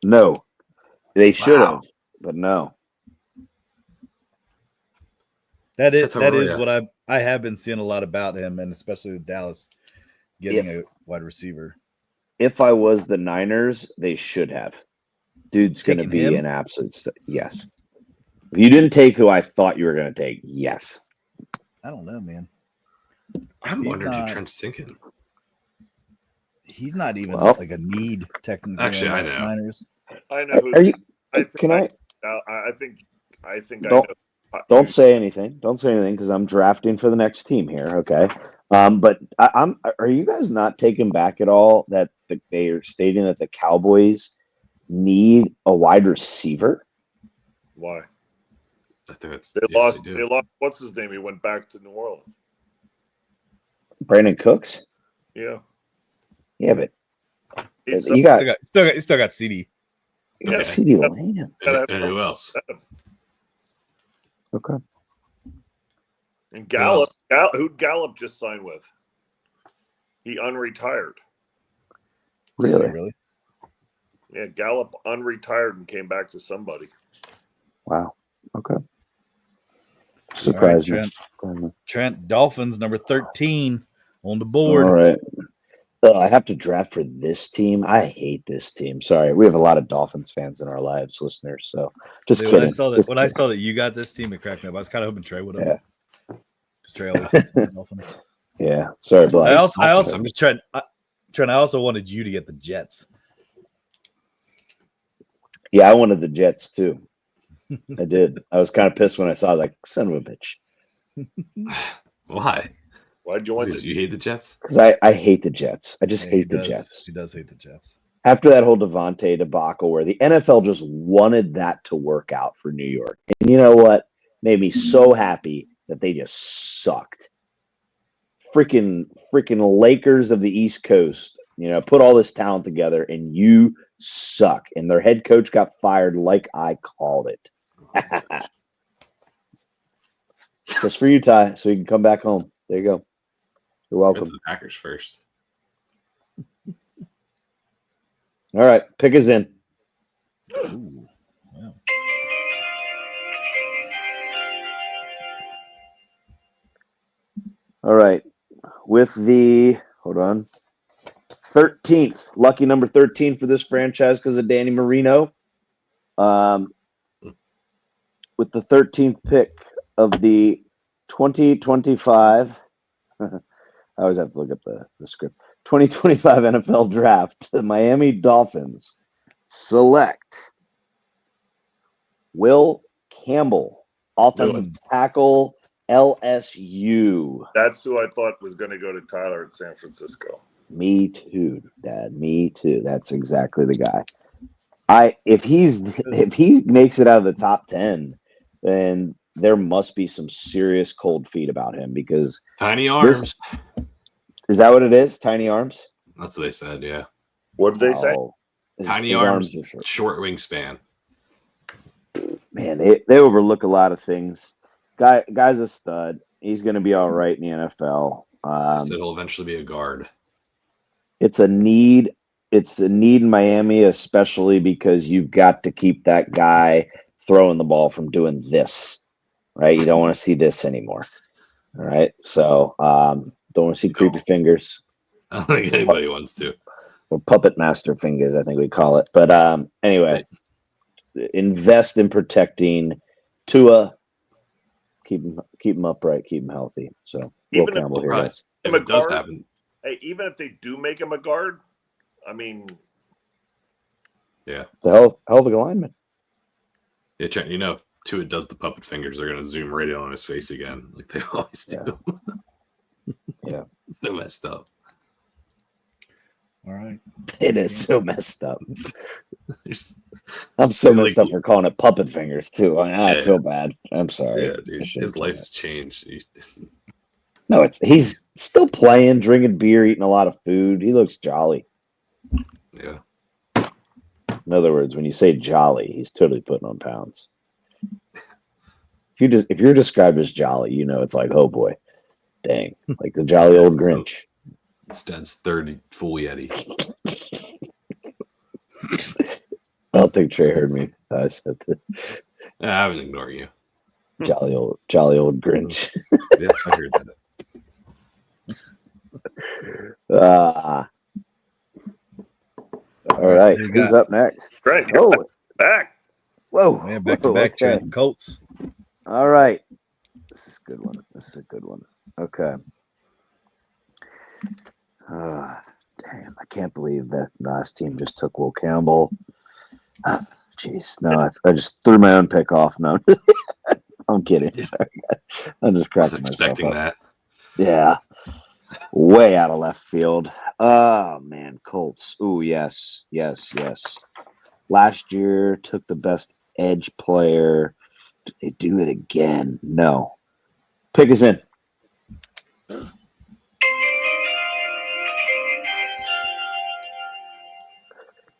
Speaker 3: No. They should have, but no.
Speaker 1: That is what I have been seeing a lot about him, and especially with Dallas getting a wide receiver.
Speaker 3: If I was the Niners, they should have. Dude's going to be an absolute yes. If you didn't take who I thought you were going to take, yes.
Speaker 1: I don't know, man.
Speaker 2: I'm wondering who Trent's thinking.
Speaker 1: He's not even like a need technically.
Speaker 2: Actually, I know.
Speaker 1: Niners.
Speaker 4: I know.
Speaker 3: Are you?
Speaker 4: I think.
Speaker 3: Don't say anything. Don't say anything because I'm drafting for the next team here. Okay. But are you guys not taken back at all that they are stating that the Cowboys need a wide receiver?
Speaker 4: Why?
Speaker 2: I think
Speaker 4: they lost. What's his name? He went back to New Orleans.
Speaker 3: Brandon Cooks.
Speaker 4: Yeah.
Speaker 3: Yeah, but
Speaker 1: still got CD.
Speaker 3: You got CD Lamb.
Speaker 2: And who else?
Speaker 3: Okay.
Speaker 4: And who'd Gallup just sign with? He unretired.
Speaker 3: Really?
Speaker 4: Yeah, Gallup unretired and came back to somebody.
Speaker 3: Wow. Okay. Surprise
Speaker 1: me. Trent, Dolphins, number 13 on the board.
Speaker 3: All right. I have to draft for this team. I hate this team. Sorry, we have a lot of Dolphins fans in our lives, listeners. So just
Speaker 1: Dude,
Speaker 3: kidding.
Speaker 1: When I saw that you got this team, it cracked me up. I was kind of hoping Trey would have.
Speaker 3: Yeah.
Speaker 1: Because Trey always hates the Dolphins.
Speaker 3: Yeah, sorry, Black.
Speaker 1: I also, I'm just trying. I also wanted you to get the Jets.
Speaker 3: Yeah, I wanted the Jets too. I did. I was kind of pissed when I saw like son of a bitch.
Speaker 2: Why?
Speaker 4: Why'd you want
Speaker 2: Did you hate the Jets?
Speaker 3: Because I hate the Jets. I just hate the Jets.
Speaker 1: He does hate the Jets.
Speaker 3: After that whole Devontae debacle where the NFL just wanted that to work out for New York. And you know what? Made me so happy that they just sucked. Freaking Lakers of the East Coast, put all this talent together and you suck. And their head coach got fired like I called it. Just for you, Ty, so you can come back home. There you go. You're welcome.
Speaker 2: The Packers first.
Speaker 3: All right, pick us in.
Speaker 1: Ooh, wow.
Speaker 3: All right, with the 13th, lucky number 13 for this franchise because of Danny Marino. With the 13th pick of the 2025, I always have to look up the script. 2025 NFL Draft, the Miami Dolphins select Will Campbell, offensive tackle, LSU.
Speaker 4: That's who I thought was going to go to Tyler in San Francisco.
Speaker 3: Me too, Dad. Me too. That's exactly the guy. If he makes it out of the top 10, then there must be some serious cold feet about him because
Speaker 2: tiny arms.
Speaker 3: Is that what it is? Tiny arms?
Speaker 2: That's what they said, yeah.
Speaker 4: What did they say?
Speaker 2: Tiny arms short wingspan.
Speaker 3: Man, they overlook a lot of things. Guy's a stud. He's going to be all right in the NFL.
Speaker 2: It'll eventually be a guard.
Speaker 3: It's a need. It's a need in Miami, especially because you've got to keep that guy throwing the ball from doing this, right? You don't want to see this anymore. All right. So don't want to see creepy fingers.
Speaker 2: I don't think anybody wants to.
Speaker 3: Or puppet master fingers, I think we call it. But anyway, invest in protecting Tua. Keep him upright, keep him healthy. So Will Campbell here, guys.
Speaker 2: If it does happen.
Speaker 4: Hey, even if they do make him a guard, I mean,
Speaker 2: yeah,
Speaker 3: the hell of a lineman.
Speaker 2: Yeah, Trent, if Tua does the puppet fingers, they're gonna zoom right in on his face again, like they always do.
Speaker 3: Yeah.
Speaker 2: It's so messed up.
Speaker 1: All right.
Speaker 3: It is so messed up. I'm so messed up for calling it puppet fingers too. I feel bad. I'm sorry.
Speaker 2: Yeah, dude. His life has changed.
Speaker 3: No, he's still playing, drinking beer, eating a lot of food. He looks jolly.
Speaker 2: Yeah.
Speaker 3: In other words, when you say jolly, he's totally putting on pounds. If you're described as jolly, it's like, oh boy, dang, like the jolly old Grinch.
Speaker 2: Instead's 30 full Yeti.
Speaker 3: I don't think Trey heard me. I said that.
Speaker 2: I was ignoring you.
Speaker 3: Jolly old Grinch.
Speaker 2: Yeah, I heard that.
Speaker 3: All right, who's up next?
Speaker 4: Trent, back.
Speaker 3: Whoa.
Speaker 1: Man, back to back, Trent. Colts.
Speaker 3: All right. This is a good one. Okay. Damn, I can't believe that last team just took Will Campbell. Jeez, no, I just threw my own pick off. No, I'm kidding. Sorry, I'm just cracking myself
Speaker 2: expecting
Speaker 3: up.
Speaker 2: that.
Speaker 3: Yeah, way out of left field. Oh man, Colts. Ooh, yes. Last year took the best edge player. Did they do it again? No. Pick us in.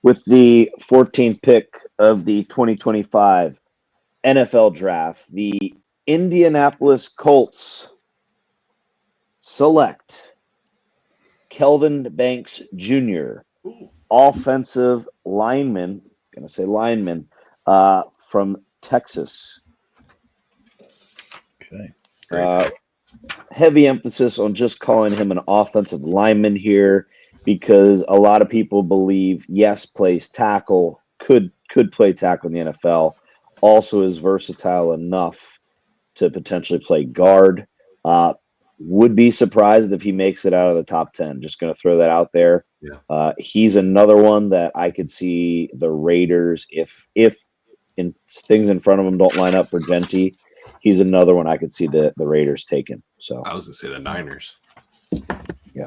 Speaker 3: With the 14th pick of the 2025 NFL Draft, the Indianapolis Colts select Kelvin Banks Jr., offensive lineman, from Texas.
Speaker 1: Okay.
Speaker 3: Heavy emphasis on just calling him an offensive lineman here. because a lot of people believe yes, plays tackle, could play tackle in the NFL, also is versatile enough to potentially play guard. Would be surprised if he makes it out of the top 10. Just going to throw that out there.
Speaker 2: Yeah.
Speaker 3: He's another one that I could see the Raiders, if things in front of him don't line up for Genty, he's another one I could see the Raiders taking. So
Speaker 2: I was going to say the Niners.
Speaker 3: yeah.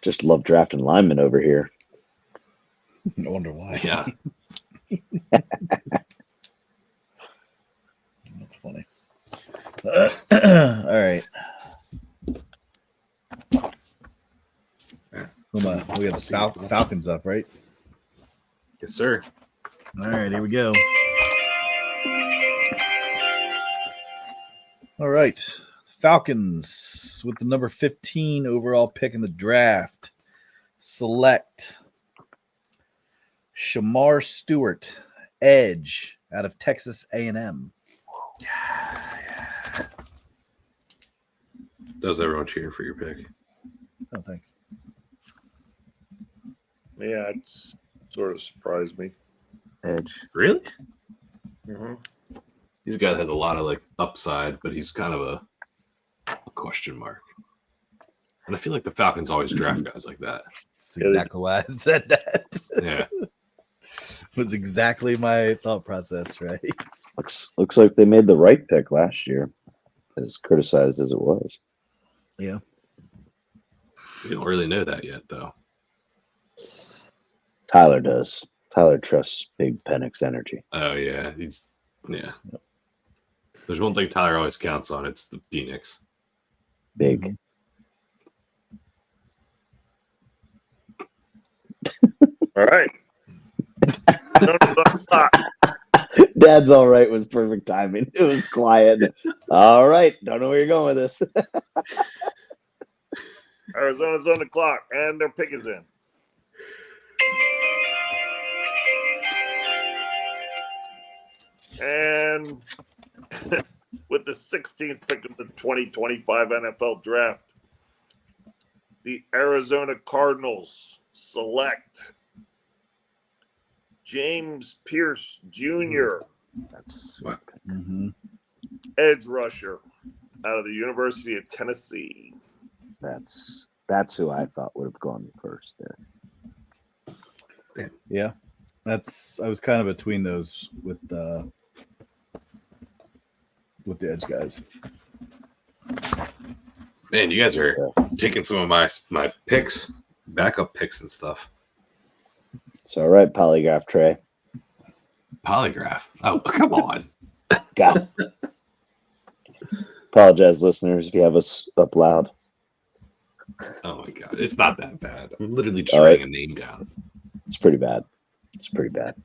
Speaker 3: Just love drafting linemen over here.
Speaker 1: I wonder why.
Speaker 2: Yeah.
Speaker 1: That's funny. All right. We got the Falcons up, right?
Speaker 2: Yes, sir.
Speaker 1: All right, here we go. All right. Falcons with the number 15 overall pick in the draft. Select Shamar Stewart, edge out of Texas A&M.
Speaker 2: Does everyone cheer for your pick?
Speaker 1: Oh, thanks.
Speaker 4: Yeah, it's sort of surprised me.
Speaker 3: Edge.
Speaker 2: Really?
Speaker 4: Mm-hmm.
Speaker 2: He's a guy that has a lot of like upside, but he's kind of a question mark. And I feel like the Falcons always draft guys like that.
Speaker 1: That's exactly why I said that.
Speaker 2: Yeah.
Speaker 1: Was exactly my thought process, right?
Speaker 3: Looks like they made the right pick last year, as criticized as it was.
Speaker 1: Yeah.
Speaker 2: We don't really know that yet, though.
Speaker 3: Tyler does. Tyler trusts Big Penix energy.
Speaker 2: Oh, yeah. Yeah. There's one thing Tyler always counts on. It's the Phoenix.
Speaker 3: Big.
Speaker 4: All right.
Speaker 3: Dad's all right was perfect timing. It was quiet. All right. Don't know where you're going with this.
Speaker 4: Arizona's on the clock, and their pick is in. And with the 16th pick of the 2025 NFL Draft, the Arizona Cardinals select James Pierce Jr.,
Speaker 3: That's
Speaker 1: Mm-hmm.
Speaker 4: edge rusher out of the University of Tennessee.
Speaker 3: that's who I thought would have gone first there.
Speaker 1: Yeah. I was kind of between those with the edge guys.
Speaker 2: Man, you guys are taking some of my picks, backup picks and stuff.
Speaker 3: It's all right, polygraph Trey.
Speaker 2: Polygraph. Oh, come on.
Speaker 3: God. Apologize, listeners, if you have us up loud.
Speaker 2: Oh, my God. It's not that bad. I'm literally just
Speaker 3: All
Speaker 2: writing
Speaker 3: right.
Speaker 2: a name down.
Speaker 3: It's pretty bad. It's pretty bad.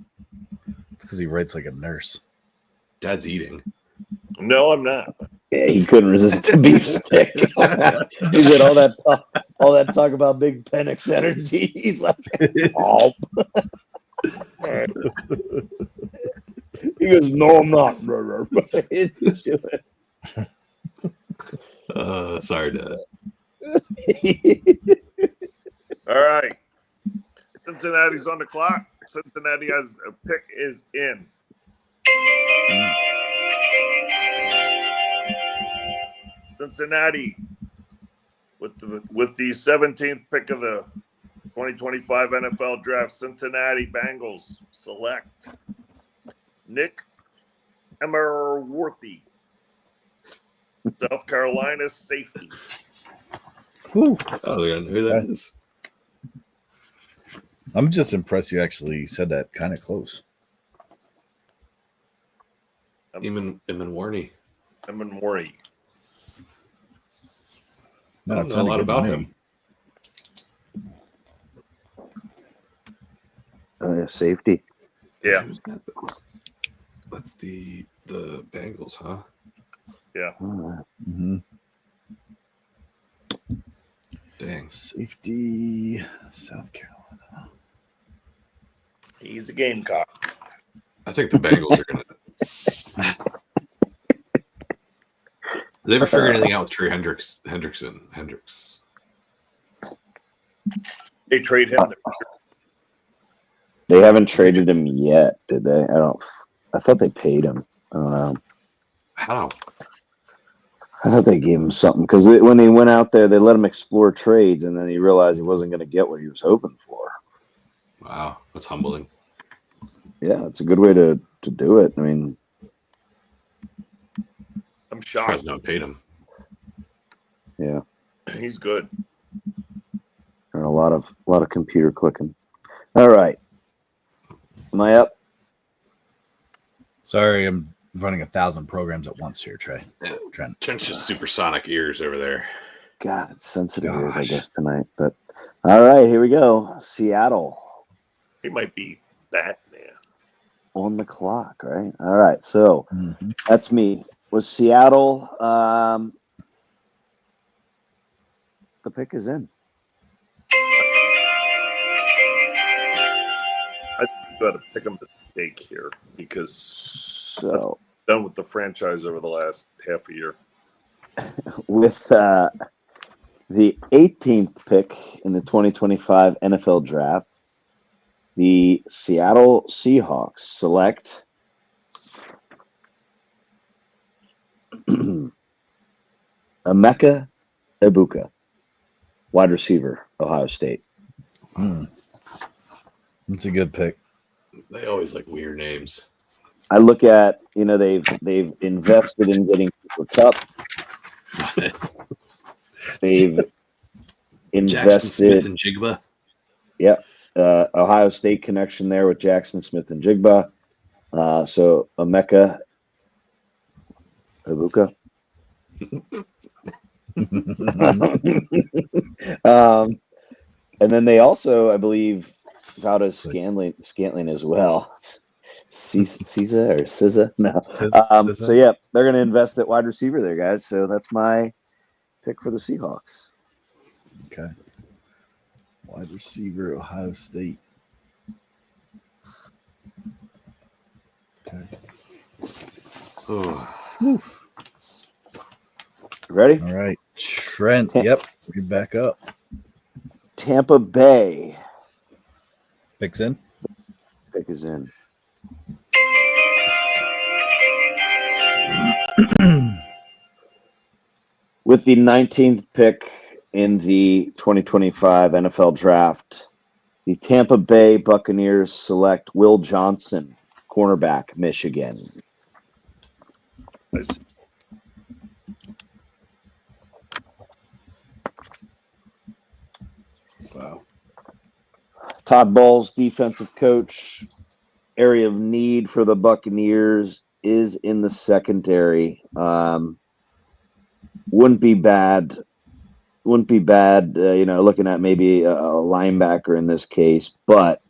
Speaker 1: It's because he writes like a nurse.
Speaker 2: Dad's eating.
Speaker 4: No, I'm not.
Speaker 3: Yeah, he couldn't resist the beef stick. He said all that talk about Big Penix energy. He's like, oh.
Speaker 4: All right.
Speaker 3: He goes, no, I'm not.
Speaker 2: Sorry, Dad.
Speaker 4: All right. Cincinnati's on the clock. Cincinnati has a pick is in. Cincinnati with the 17th pick of the 2025 NFL Draft. Cincinnati Bengals select Nick Emerworthy, South Carolina safety.
Speaker 1: Whew.
Speaker 2: Oh, yeah, who that is?
Speaker 1: I'm just impressed you actually said that kind of close.
Speaker 2: Eamon Warney.
Speaker 4: Emerworthy.
Speaker 1: No,
Speaker 2: I don't know a lot about him.
Speaker 3: Safety.
Speaker 4: Yeah.
Speaker 2: Who's that? That's the Bengals, huh?
Speaker 4: Yeah.
Speaker 1: Mm-hmm.
Speaker 2: Dang.
Speaker 1: Safety, South Carolina.
Speaker 4: He's a Gamecock.
Speaker 2: I think the Bengals are gonna. Did they ever figure anything out with Trey Hendricks?
Speaker 4: They trade him.
Speaker 3: They haven't traded him yet, did they? I thought they paid him. I don't know.
Speaker 2: How?
Speaker 3: I thought they gave him something because when he went out there, they let him explore trades, and then he realized he wasn't going to get what he was hoping for.
Speaker 2: Wow, that's humbling.
Speaker 3: Yeah, it's a good way to do it. I mean,
Speaker 4: I'm
Speaker 2: Surprised
Speaker 4: shocked.
Speaker 2: no one paid him.
Speaker 3: yeah,
Speaker 4: He's good.
Speaker 3: and a lot of computer clicking. All right, am I up?
Speaker 1: Sorry, I'm running 1,000 programs at once here, Trey.
Speaker 2: Yeah.
Speaker 1: Trent.
Speaker 2: Trent's just supersonic ears over there.
Speaker 3: God, sensitive ears, I
Speaker 1: Gosh.
Speaker 3: guess tonight. But all right, here we go. Seattle
Speaker 4: He might be Batman.
Speaker 3: on the clock, right? All right, so
Speaker 1: Mhm.
Speaker 3: that's me. Was Seattle? The pick is in.
Speaker 4: I got to pick a mistake here because
Speaker 3: So
Speaker 4: done with the franchise over the last half a year.
Speaker 3: with the 18th pick in the 2025 NFL Draft, the Seattle Seahawks select Emeka Ibuka, wide receiver, Ohio State.
Speaker 1: That's a good pick.
Speaker 2: They always like weird names.
Speaker 3: I look at, they've invested in getting Cooper Cup. They've
Speaker 2: Jackson Smith
Speaker 3: invested,
Speaker 2: and Jigba.
Speaker 3: Ohio State connection there with Jackson Smith and Jigba. So Emeka Ibuka. And then they also, I believe, Valdez Scantling as well. Caesar or SZA? No. So yeah, they're going to invest at wide receiver there, guys. So that's my pick for the Seahawks.
Speaker 1: Okay. Wide receiver, Ohio State. Okay.
Speaker 2: Oh,
Speaker 3: Ready?
Speaker 1: All right. Trent. Yep. We're back up.
Speaker 3: Tampa Bay.
Speaker 1: Picks in.
Speaker 3: Pick is in. With the 19th pick in the 2025 NFL Draft, the Tampa Bay Buccaneers select Will Johnson, cornerback, Michigan.
Speaker 4: Nice.
Speaker 1: Wow.
Speaker 3: Todd Bowles, defensive coach. Area of need for the Buccaneers is in the secondary. Wouldn't be bad. Looking at maybe a linebacker in this case, but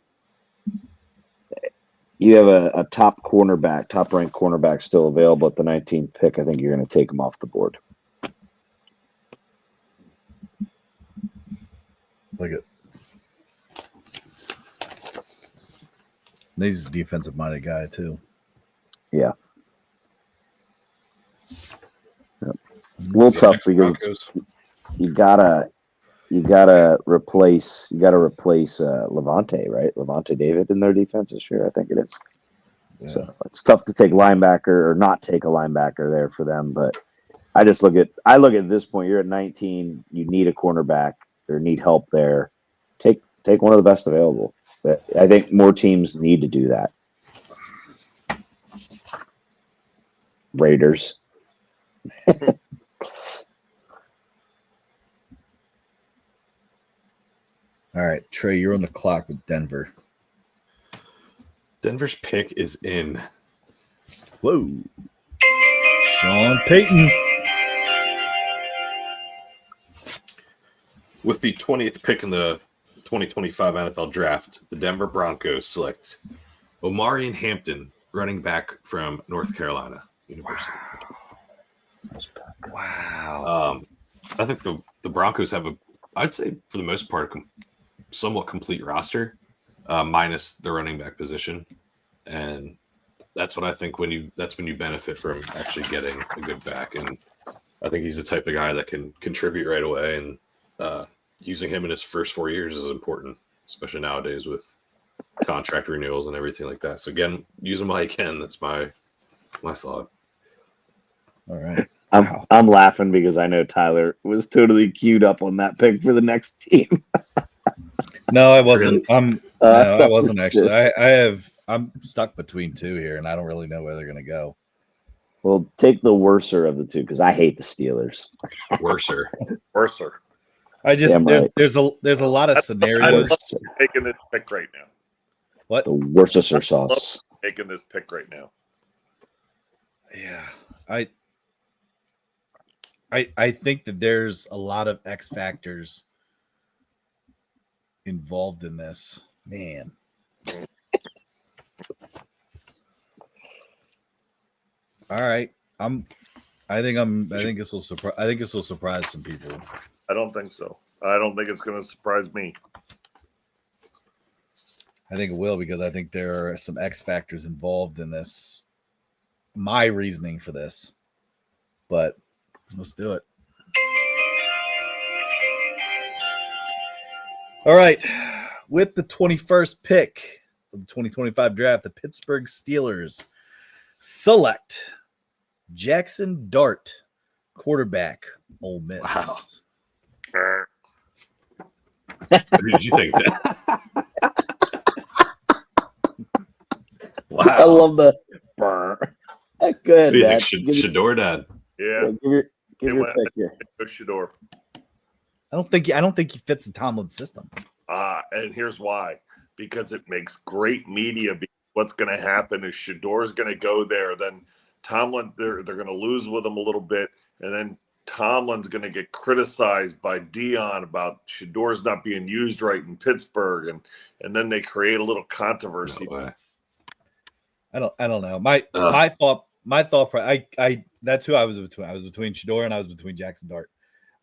Speaker 3: you have a top ranked cornerback still available at the 19th pick. I think you're going to take him off the board.
Speaker 1: Look at. He's a defensive minded guy too.
Speaker 3: Yeah. Yep. A little tough because you gotta replace Levante, right? Levante David in their defense this year, I think it is.
Speaker 1: Yeah.
Speaker 3: So it's tough to take linebacker or not take a linebacker there for them. But I look at this point. You're at 19. You need a cornerback or need help there. Take one of the best available. But I think more teams need to do that. Raiders.
Speaker 1: All right, Trey, you're on the clock with Denver.
Speaker 2: Denver's pick is in.
Speaker 1: Whoa. Sean Payton.
Speaker 2: With the 20th pick in the 2025 NFL Draft, the Denver Broncos select Omarion Hampton, running back from North Carolina University.
Speaker 1: Wow.
Speaker 2: I think the Broncos have I'd say for the most part, somewhat complete roster, minus the running back position, and that's what I think when you benefit from actually getting a good back. And I think he's the type of guy that can contribute right away, and using him in his first 4 years is important, especially nowadays with contract renewals and everything like that. So again, use him while you can. That's my thought.
Speaker 1: All right.
Speaker 3: I'm laughing because I know Tyler was totally queued up on that pick for the next team.
Speaker 1: No, I wasn't. No, I wasn't actually. I'm stuck between two here, and I don't really know where they're going to go.
Speaker 3: Well, take the worser of the two because I hate the Steelers.
Speaker 2: Worser.
Speaker 1: I just
Speaker 3: Damn right.
Speaker 1: there's a lot of scenarios.
Speaker 4: Taking this pick right now.
Speaker 1: What?
Speaker 3: The Worcester sauce.
Speaker 4: Taking this pick right now.
Speaker 1: Yeah, I think that there's a lot of X factors involved in this. Man. All right. I think this will surprise some people.
Speaker 4: I don't think so. I don't think it's going to surprise me.
Speaker 1: I think it will because I think there are some X factors involved in this. My reasoning for this. But let's do it. All right. With the 21st pick of the 2025 draft, the Pittsburgh Steelers select Jackson Dart, quarterback, Ole Miss.
Speaker 2: Wow. What did you think that? Wow.
Speaker 3: I love the burr. Go ahead, Dad.
Speaker 2: Shador, Dad.
Speaker 4: Yeah.
Speaker 3: Give your pick here.
Speaker 4: Shador.
Speaker 1: I don't think he fits the Tomlin system.
Speaker 4: And here's why. Because it makes great media. What's going to happen is Shador's going to go there. Then Tomlin, they're going to lose with him a little bit. And then Tomlin's going to get criticized by Dion about Shador's not being used right in Pittsburgh. And then they create a little controversy.
Speaker 2: No way.
Speaker 1: I don't know. My thought that's who I was between. I was between Shador and I was between Jackson Dart.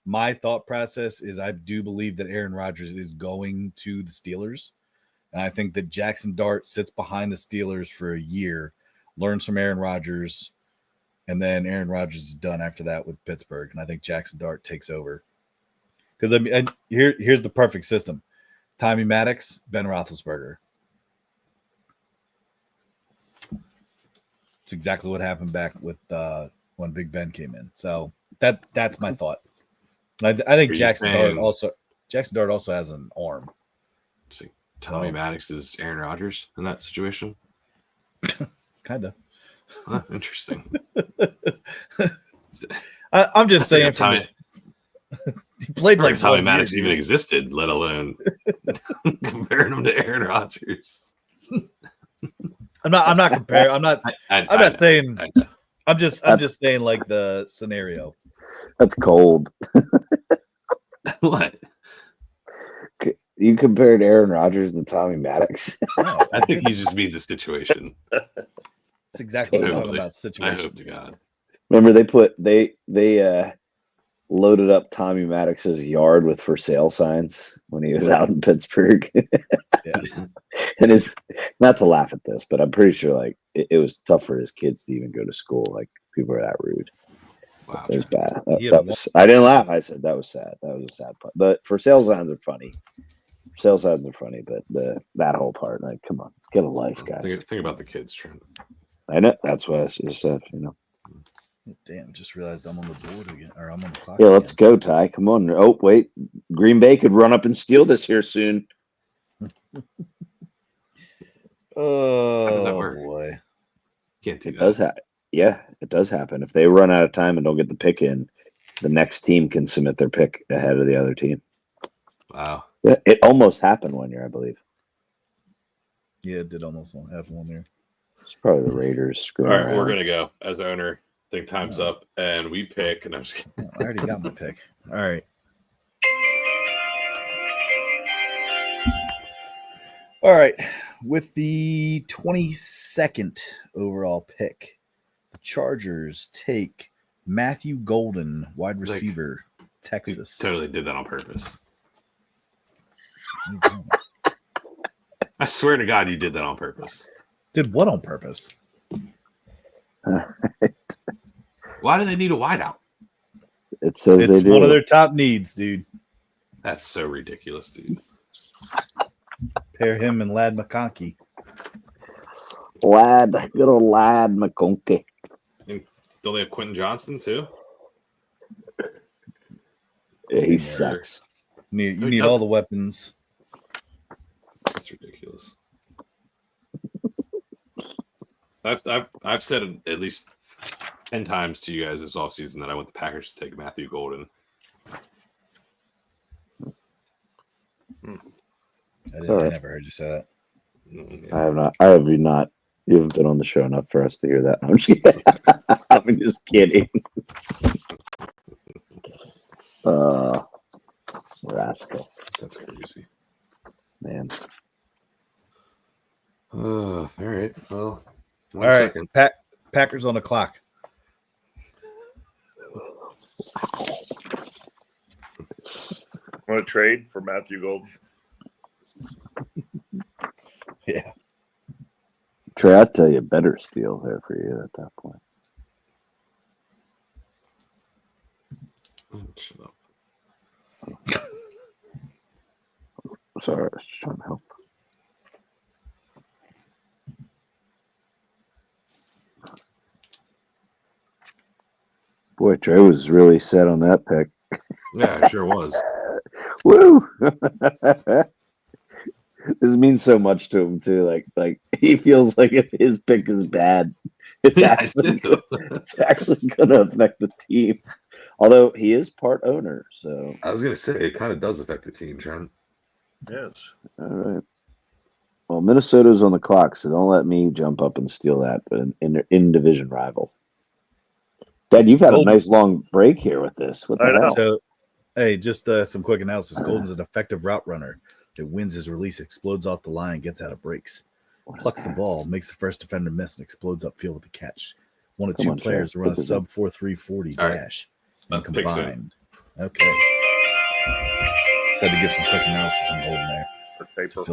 Speaker 1: My thought process is I do believe that Aaron Rodgers is going to the Steelers. And I think that Jackson Dart sits behind the Steelers for a year, learns from Aaron Rodgers, and then Aaron Rodgers is done after that with Pittsburgh. And I think Jackson Dart takes over. Because here's the perfect system. Tommy Maddox, Ben Roethlisberger. It's exactly what happened back with when Big Ben came in. So that's my thought. I think Jackson Dart also has an arm.
Speaker 2: See, Tommy Maddox is Aaron Rodgers in that situation.
Speaker 1: Kind of.
Speaker 2: Interesting.
Speaker 1: I'm just saying. He played like
Speaker 2: Tommy Maddox even existed, let alone comparing him to Aaron Rodgers.
Speaker 1: I'm not comparing. I'm not saying. I'm just saying like the scenario.
Speaker 3: That's cold.
Speaker 2: What?
Speaker 3: You compared Aaron Rodgers to Tommy Maddox.
Speaker 2: I think he just means the situation.
Speaker 1: That's exactly what I'm talking about. Situation.
Speaker 2: I hope to God.
Speaker 3: Remember, they loaded up Tommy Maddox's yard with for sale signs when he was out in Pittsburgh.
Speaker 1: Yeah.
Speaker 3: And it's not to laugh at this, but I'm pretty sure like it was tough for his kids to even go to school. Like people are that rude.
Speaker 2: Wow.
Speaker 3: It was bad. I didn't laugh. I said that was sad. That was a sad part. But for sale signs are funny. Sale signs are funny, but that whole part, like, come on, get a life, guys.
Speaker 2: Think about the kids, Trent.
Speaker 3: I know. That's what I just said, you know.
Speaker 1: Damn, just realized I'm on the board again, or I'm on the clock.
Speaker 3: Yeah, let's go, Ty. Come on. Oh, wait. Green Bay could run up and steal this here soon.
Speaker 1: Oh,
Speaker 2: how does that work?
Speaker 1: Boy.
Speaker 2: Can't do
Speaker 3: It
Speaker 2: that.
Speaker 3: does happen. Yeah, it does happen. If they run out of time and don't get the pick in, the next team can submit their pick ahead of the other team.
Speaker 2: Wow.
Speaker 3: Yeah, it almost happened one year, I believe.
Speaker 1: Yeah, it did almost happen one year.
Speaker 3: It's probably the Raiders screwing
Speaker 2: All right,
Speaker 3: around.
Speaker 2: we're gonna go as owner. I think time's up, and we pick. And I'm just kidding.
Speaker 1: I already got my pick. All right. All right. With the 22nd overall pick, the Chargers take Matthew Golden, wide receiver, Texas.
Speaker 2: He totally did that on purpose. I swear to God, you did that on purpose.
Speaker 1: Did what on purpose?
Speaker 3: All right.
Speaker 2: Why do they need a wideout?
Speaker 3: It says
Speaker 1: It's
Speaker 3: they do.
Speaker 1: one of their top needs, dude.
Speaker 2: That's so ridiculous, dude.
Speaker 1: Pair him and Lad McConkey.
Speaker 3: Good old Lad McConkey.
Speaker 2: And don't they have Quentin Johnson too?
Speaker 3: Yeah, he
Speaker 2: Or-
Speaker 3: sucks.
Speaker 1: You need all the weapons.
Speaker 2: That's ridiculous. I've said at least 10 times to you guys this offseason that I want the Packers to take Matthew Golden.
Speaker 1: I never heard you say that.
Speaker 2: Yeah.
Speaker 3: I have not. I have you not. You haven't been on the show enough for us to hear that. I'm just kidding. I'm just kidding. Rascal,
Speaker 2: That's crazy.
Speaker 3: man.
Speaker 2: All right. Well,
Speaker 1: All right, Packers on the clock.
Speaker 4: Want to trade for Matthew Golden?
Speaker 1: Yeah.
Speaker 3: Trey, I'd tell you a better steal there for you at that point.
Speaker 2: Shut up.
Speaker 3: Sorry, I was just trying to help. Boy, Trey was really set on that pick.
Speaker 2: Yeah, it sure was.
Speaker 3: Woo! This means so much to him too. Like he feels like if his pick is bad, it's
Speaker 2: Yeah,
Speaker 3: it's actually gonna affect the team. Although he is part owner, so
Speaker 2: I was gonna say it kind of does affect the team, Trent.
Speaker 4: Yes.
Speaker 3: all right. Well, Minnesota's on the clock, so don't let me jump up and steal that. But in division rival, Dad, you've had a nice long break here with this. What the
Speaker 4: I know.
Speaker 3: hell?
Speaker 1: So, hey, just some quick analysis. Golden's an effective route runner that wins his release, explodes off the line, gets out of breaks, plucks the ball, makes the first defender miss, and explodes upfield with a catch. One of
Speaker 3: Come
Speaker 1: two
Speaker 3: on,
Speaker 1: players
Speaker 3: Chad.
Speaker 1: to run a
Speaker 3: Put this
Speaker 1: sub 4.340
Speaker 2: All right.
Speaker 1: dash and
Speaker 2: Pick soon.
Speaker 1: combined. Okay. Just had to give some quick analysis on Golden there
Speaker 4: Or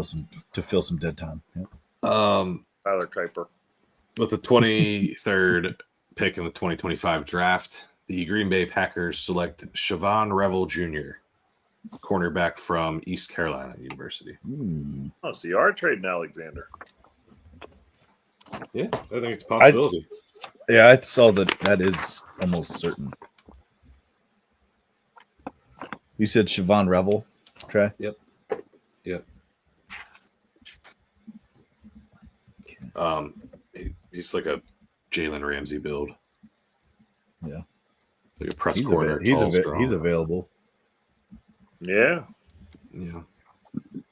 Speaker 1: to fill some dead time. Yep.
Speaker 4: Tyler Kuiper.
Speaker 2: With the 23rd pick in the 2025 draft, the Green Bay Packers select Siobhan Revel Jr., cornerback from East Carolina University.
Speaker 4: Oh, so you are trading Alexander.
Speaker 2: Yeah, I think it's a possibility.
Speaker 1: Yeah, I saw that is almost certain. You said Siobhan Revel, Trey?
Speaker 2: Yep. He's like a Jalen Ramsey build.
Speaker 1: Yeah.
Speaker 2: Like a press
Speaker 1: He's
Speaker 2: corner.
Speaker 1: he's
Speaker 2: tall, strong.
Speaker 1: he's available.
Speaker 4: Yeah.
Speaker 2: Yeah.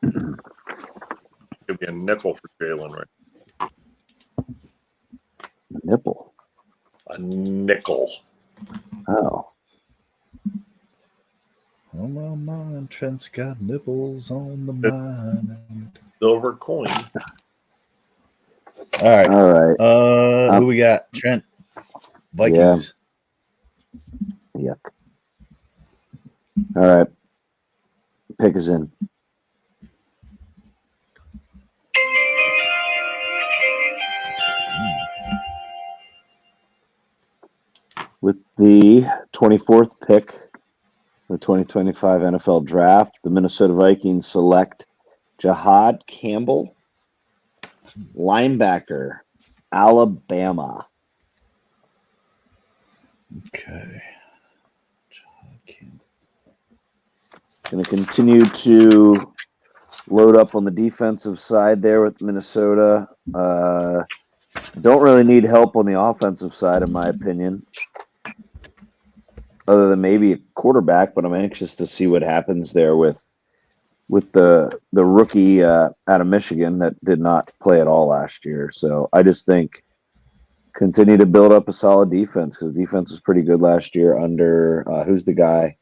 Speaker 4: Give me a nickel for Jalen, right?
Speaker 3: Nipple.
Speaker 4: A nickel.
Speaker 3: Oh.
Speaker 1: On my mind, Trent's got nipples on the mind.
Speaker 4: Silver coin.
Speaker 1: All right.
Speaker 3: All right.
Speaker 1: Who we got? Trent. Vikings.
Speaker 3: Yuck. All right. Pick is in. With the 24th pick, the 2025 NFL Draft, the Minnesota Vikings select Jahad Campbell, linebacker, Alabama.
Speaker 1: Okay.
Speaker 3: Going to continue to load up on the defensive side there with Minnesota. Don't really need help on the offensive side, in my opinion, other than maybe a quarterback. But I'm anxious to see what happens there with the rookie out of Michigan that did not play at all last year. So I just think continue to build up a solid defense because the defense was pretty good last year under who's the guy?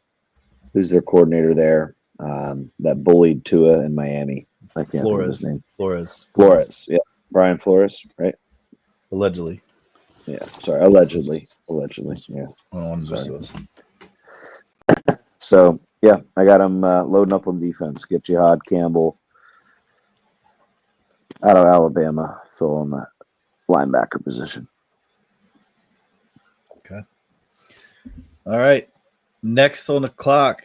Speaker 3: Who's their coordinator there? That bullied Tua in Miami. I can't remember his name.
Speaker 1: Flores.
Speaker 3: Yeah. Brian Flores, right?
Speaker 1: Allegedly.
Speaker 3: Yeah. Sorry. Allegedly. Yeah.
Speaker 1: Sorry.
Speaker 3: So, yeah, I got him loading up on defense. Get Jihad Campbell out of Alabama, fill in the linebacker position.
Speaker 1: Okay. All right. Next on the clock.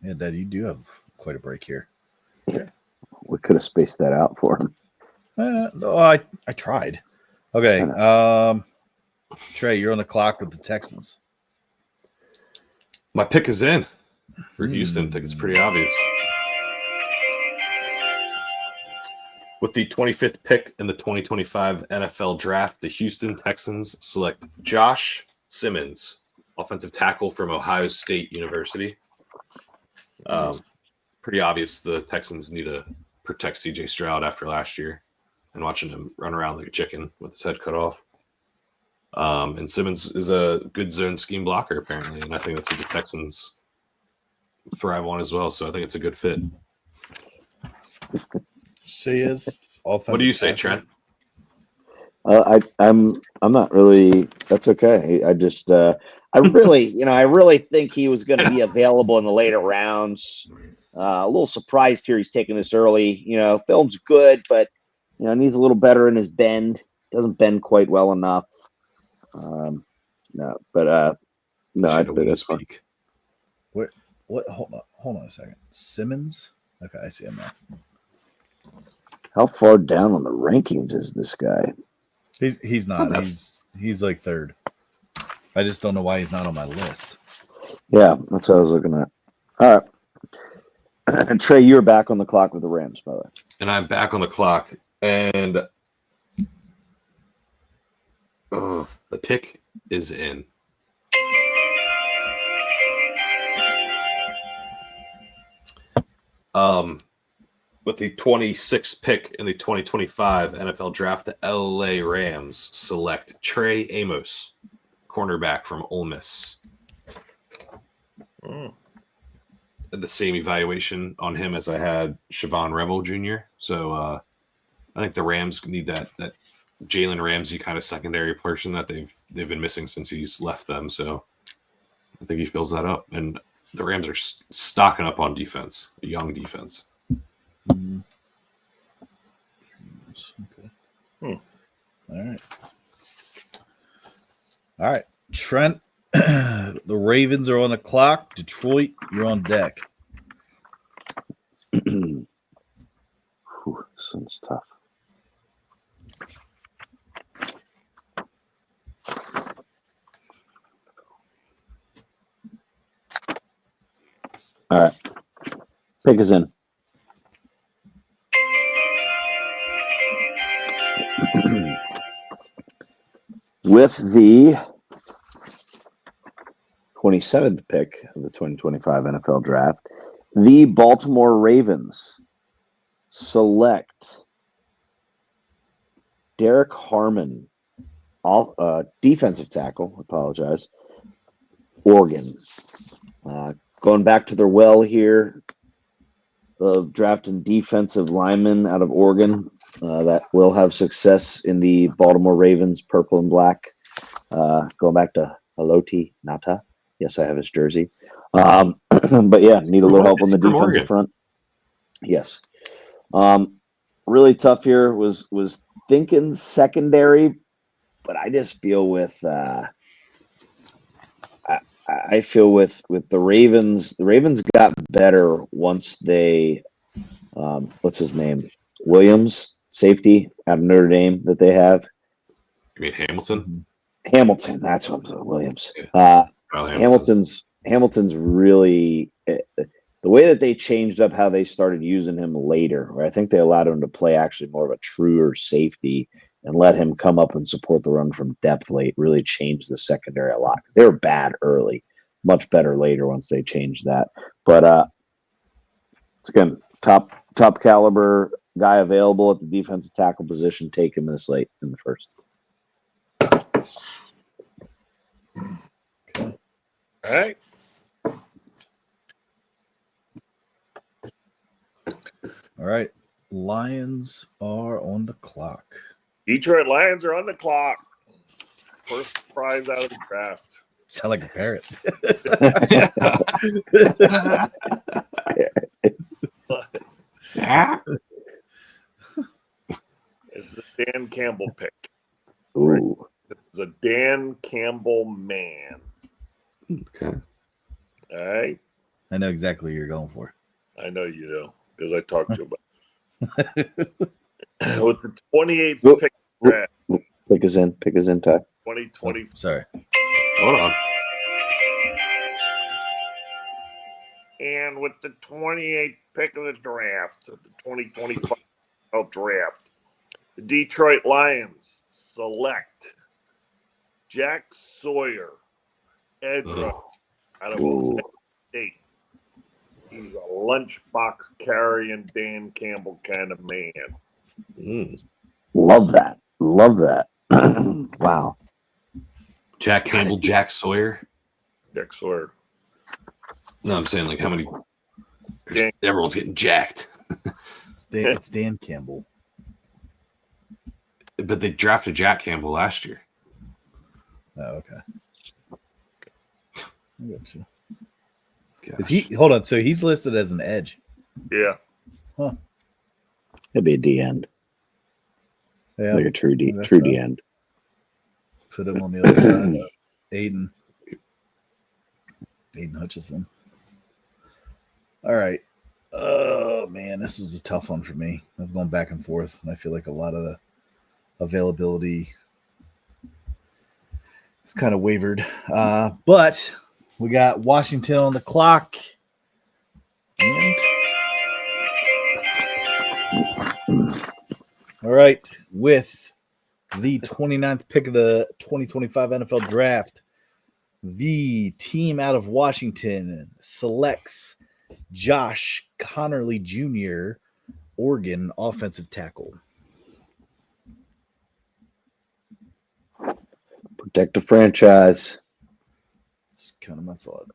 Speaker 1: Yeah, Dad, you do have quite a break here.
Speaker 3: We could have spaced that out for him.
Speaker 1: No, I tried. Okay. Trey, you're on the clock with the Texans.
Speaker 2: My pick is in for Houston. I think it's pretty obvious. With the 25th pick in the 2025 NFL Draft, the Houston Texans select Josh Simmons, offensive tackle from Ohio State University. Pretty obvious the Texans need to protect C.J. Stroud after last year and watching him run around like a chicken with his head cut off. And Simmons is a good zone scheme blocker, apparently, and I think that's what the Texans thrive on as well, so I think it's a good fit.
Speaker 1: She is.
Speaker 2: What do you say, Trent?
Speaker 3: I'm not really. That's okay. I just I really think he was going to be available in the later rounds. A little surprised here he's taking this early. Film's good, but needs a little better in his bend. Doesn't bend quite well enough. No, I think that's fine.
Speaker 1: What? Hold on a second. Simmons. Okay, I see him now.
Speaker 3: How far down on the rankings is this guy?
Speaker 1: He's not. He's like third. I just don't know why he's not on my list.
Speaker 3: Yeah, that's what I was looking at. All right. And Trey, you're back on the clock with the Rams, by the way.
Speaker 2: And I'm back on the clock. And the pick is in. With the 26th pick in the 2025 NFL Draft, the LA Rams select Trey Amos, cornerback from Ole Miss. The same evaluation on him as I had Siobhan Rebel Jr. So I think the Rams need that Jalen Ramsey kind of secondary person that they've been missing since he's left them. So I think he fills that up. And the Rams are stocking up on defense, a young defense.
Speaker 1: Okay. All right. Trent, the Ravens are on the clock. Detroit, you're on deck.
Speaker 3: This one's tough. All right. Pick is in. With the 27th pick of the 2025 NFL Draft, the Baltimore Ravens select Derek Harmon, defensive tackle, apologize, Oregon. Going back to their well here of drafting defensive linemen out of Oregon that will have success in the Baltimore Ravens purple and black. Going back to Haloti Ngata. Yes, I have his jersey. But yeah, need a little help on the defensive front. Yes. Really tough here. Was thinking secondary, but I just feel with I feel with the Ravens. The Ravens got better once they what's his name? Williams, safety out of Notre Dame that they have.
Speaker 2: You mean Hamilton?
Speaker 3: Hamilton, that's what I'm saying. Williams.
Speaker 2: Yeah.
Speaker 3: Hamilton's really the way that they changed up how they started using him later, where I think they allowed him to play actually more of a truer safety and let him come up and support the run from depth late, really changed the secondary a lot. They were bad early, much better later once they changed that. But it's again top caliber guy available at the defensive tackle position. Take him this late in the first.
Speaker 1: Okay.
Speaker 4: All right.
Speaker 1: All right. Lions are on the clock.
Speaker 4: Detroit Lions are on the clock. First prize out of the draft.
Speaker 1: Sound like a parrot.
Speaker 4: It's the Dan Campbell pick.
Speaker 3: Ooh.
Speaker 4: It's a Dan Campbell man.
Speaker 2: Okay.
Speaker 4: All right.
Speaker 1: I know exactly what you're going for.
Speaker 4: I know you do because I talked to you about it. With the 28th
Speaker 3: Whoop,
Speaker 4: pick
Speaker 3: whoop.
Speaker 4: draft,
Speaker 3: Pick us in, Ty.
Speaker 4: 2020.
Speaker 1: Sorry.
Speaker 2: Hold on.
Speaker 4: And with the 28th pick of the draft, of the 2025 draft, the Detroit Lions select Jack Sawyer, edge rusher out of Ohio State. He's a lunchbox carrying Dan Campbell kind of man.
Speaker 3: Love that. Wow.
Speaker 2: Jack Campbell, Jack Sawyer.
Speaker 4: Jack Sawyer.
Speaker 2: No, I'm saying like how many?
Speaker 4: Dan-
Speaker 2: Everyone's getting jacked.
Speaker 1: It's Dan Campbell.
Speaker 2: But they drafted Jack Campbell last year.
Speaker 1: Oh, okay. I got you.
Speaker 2: Gosh.
Speaker 1: Hold on? So he's listed as an edge.
Speaker 4: Yeah.
Speaker 3: It'd be a D end.
Speaker 1: Yeah.
Speaker 3: Like a true D
Speaker 1: That's
Speaker 3: D end.
Speaker 1: Put him on the other side. Aiden Hutchinson. All right. Oh man, this was a tough one for me. I've gone back and forth, and I feel like a lot of the availability is kind of wavered. But we got Washington on the clock. And all right, with the 29th pick of the 2025 NFL Draft, the team out of Washington selects Josh Connerly Jr., Oregon offensive tackle.
Speaker 3: Protect the franchise.
Speaker 1: That's kind of my thought.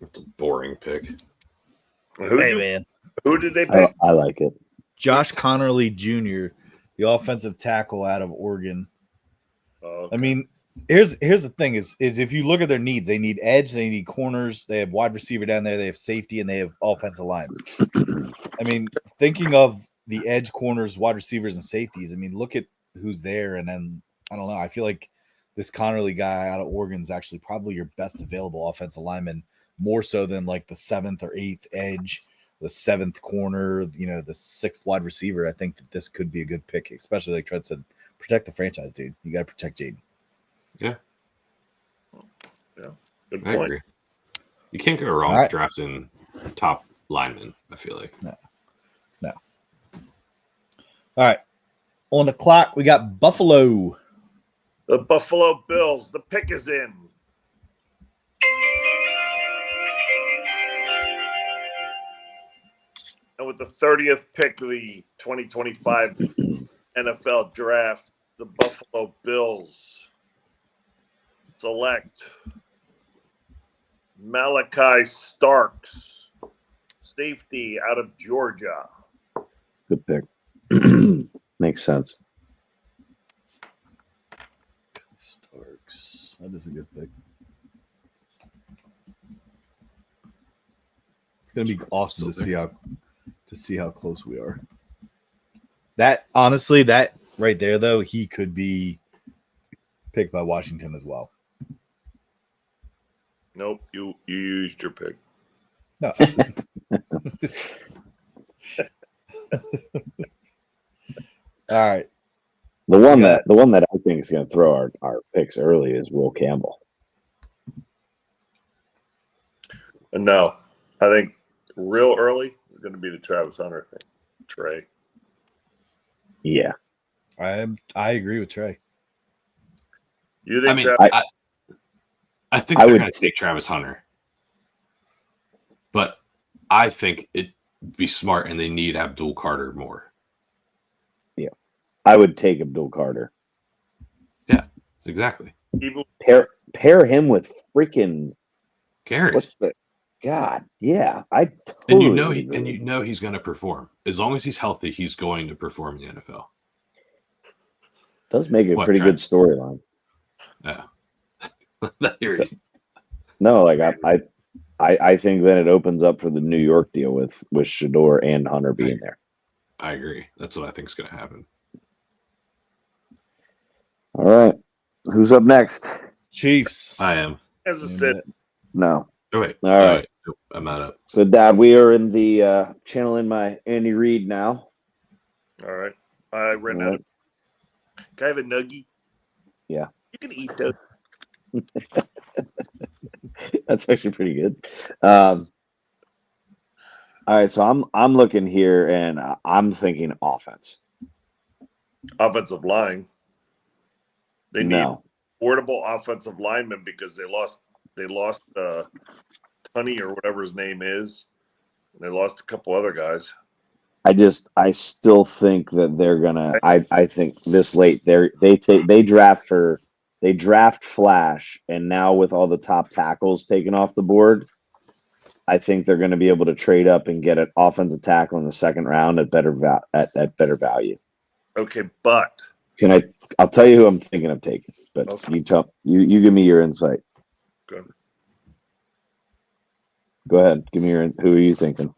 Speaker 2: It's a boring pick.
Speaker 4: Who did they pick?
Speaker 3: I like it.
Speaker 1: Josh Connerly Jr., the offensive tackle out of Oregon.
Speaker 4: Okay.
Speaker 1: I mean, here's the thing is if you look at their needs, they need edge, they need corners, they have wide receiver down there, they have safety, and they have offensive line. I mean, thinking of the edge, corners, wide receivers, and safeties, I mean, look at who's there. And then, I don't know, I feel like this Connerly guy out of Oregon is actually probably your best available offensive lineman, more so than like the 7th or 8th edge, the 7th corner, the 6th wide receiver. I think that this could be a good pick, especially like Trent said, protect the franchise, dude. You got to protect Jaden.
Speaker 2: Yeah.
Speaker 4: Good
Speaker 2: I
Speaker 4: point.
Speaker 2: agree. You can't go wrong with drafting top linemen, I feel like.
Speaker 1: No. All right. On the clock, we got Buffalo.
Speaker 4: The Buffalo Bills. The pick is in. And with the 30th pick of the 2025 NFL Draft, the Buffalo Bills select Malachi Starks, safety out of Georgia.
Speaker 3: Good pick. Makes sense.
Speaker 1: Starks. That is a good pick. It's gonna be awesome to see how close we are. That honestly, that right there though, he could be picked by Washington as well.
Speaker 4: Nope, you used your pick.
Speaker 1: No. All right.
Speaker 3: The one that I think is going to throw our picks early is Will Campbell.
Speaker 4: No, I think real early is going to be the Travis Hunter thing. Trey.
Speaker 3: Yeah.
Speaker 1: I agree with Trey.
Speaker 4: You think?
Speaker 2: I mean, I think
Speaker 3: I
Speaker 2: they're
Speaker 3: would
Speaker 2: going to take Travis Hunter, but I think it'd be smart, and they need Abdul Carter more.
Speaker 3: Yeah, I would take Abdul Carter.
Speaker 2: Yeah, exactly.
Speaker 4: Even
Speaker 3: Pair him with freaking
Speaker 2: Garrett.
Speaker 3: What's the God? Yeah, I totally
Speaker 2: and you know he's going to perform as long as he's healthy. He's going to perform in the NFL.
Speaker 3: Does make a pretty good storyline.
Speaker 2: Yeah.
Speaker 3: No, like I think then it opens up for the New York deal with Shador and Hunter being there.
Speaker 2: I agree. That's what I think is going to happen.
Speaker 3: All right, who's up next?
Speaker 1: Chiefs.
Speaker 2: I am.
Speaker 4: Kansas City.
Speaker 3: No.
Speaker 2: Oh, wait.
Speaker 3: All right.
Speaker 2: Wait. Nope, I'm out of.
Speaker 3: So, Dad, we are in the channeling my Andy Reid now.
Speaker 4: All right. I ran out of. Can I have a nuggie?
Speaker 3: Yeah.
Speaker 4: You can eat those.
Speaker 3: That's actually pretty good. All right, so I'm looking here, and I'm thinking offense.
Speaker 4: Offensive line. They need
Speaker 3: No,
Speaker 4: portable offensive linemen because they lost Tunney or whatever his name is. And they lost a couple other guys.
Speaker 3: I still think that they're gonna. I think this late they draft Flash, and now with all the top tackles taken off the board, I think they're going to be able to trade up and get an offensive tackle in the second round at better value.
Speaker 4: Okay, but
Speaker 3: I'll tell you who I'm thinking of taking, but
Speaker 4: Okay.
Speaker 3: you give me your insight.
Speaker 4: Good.
Speaker 3: Go ahead, give me who are you thinking?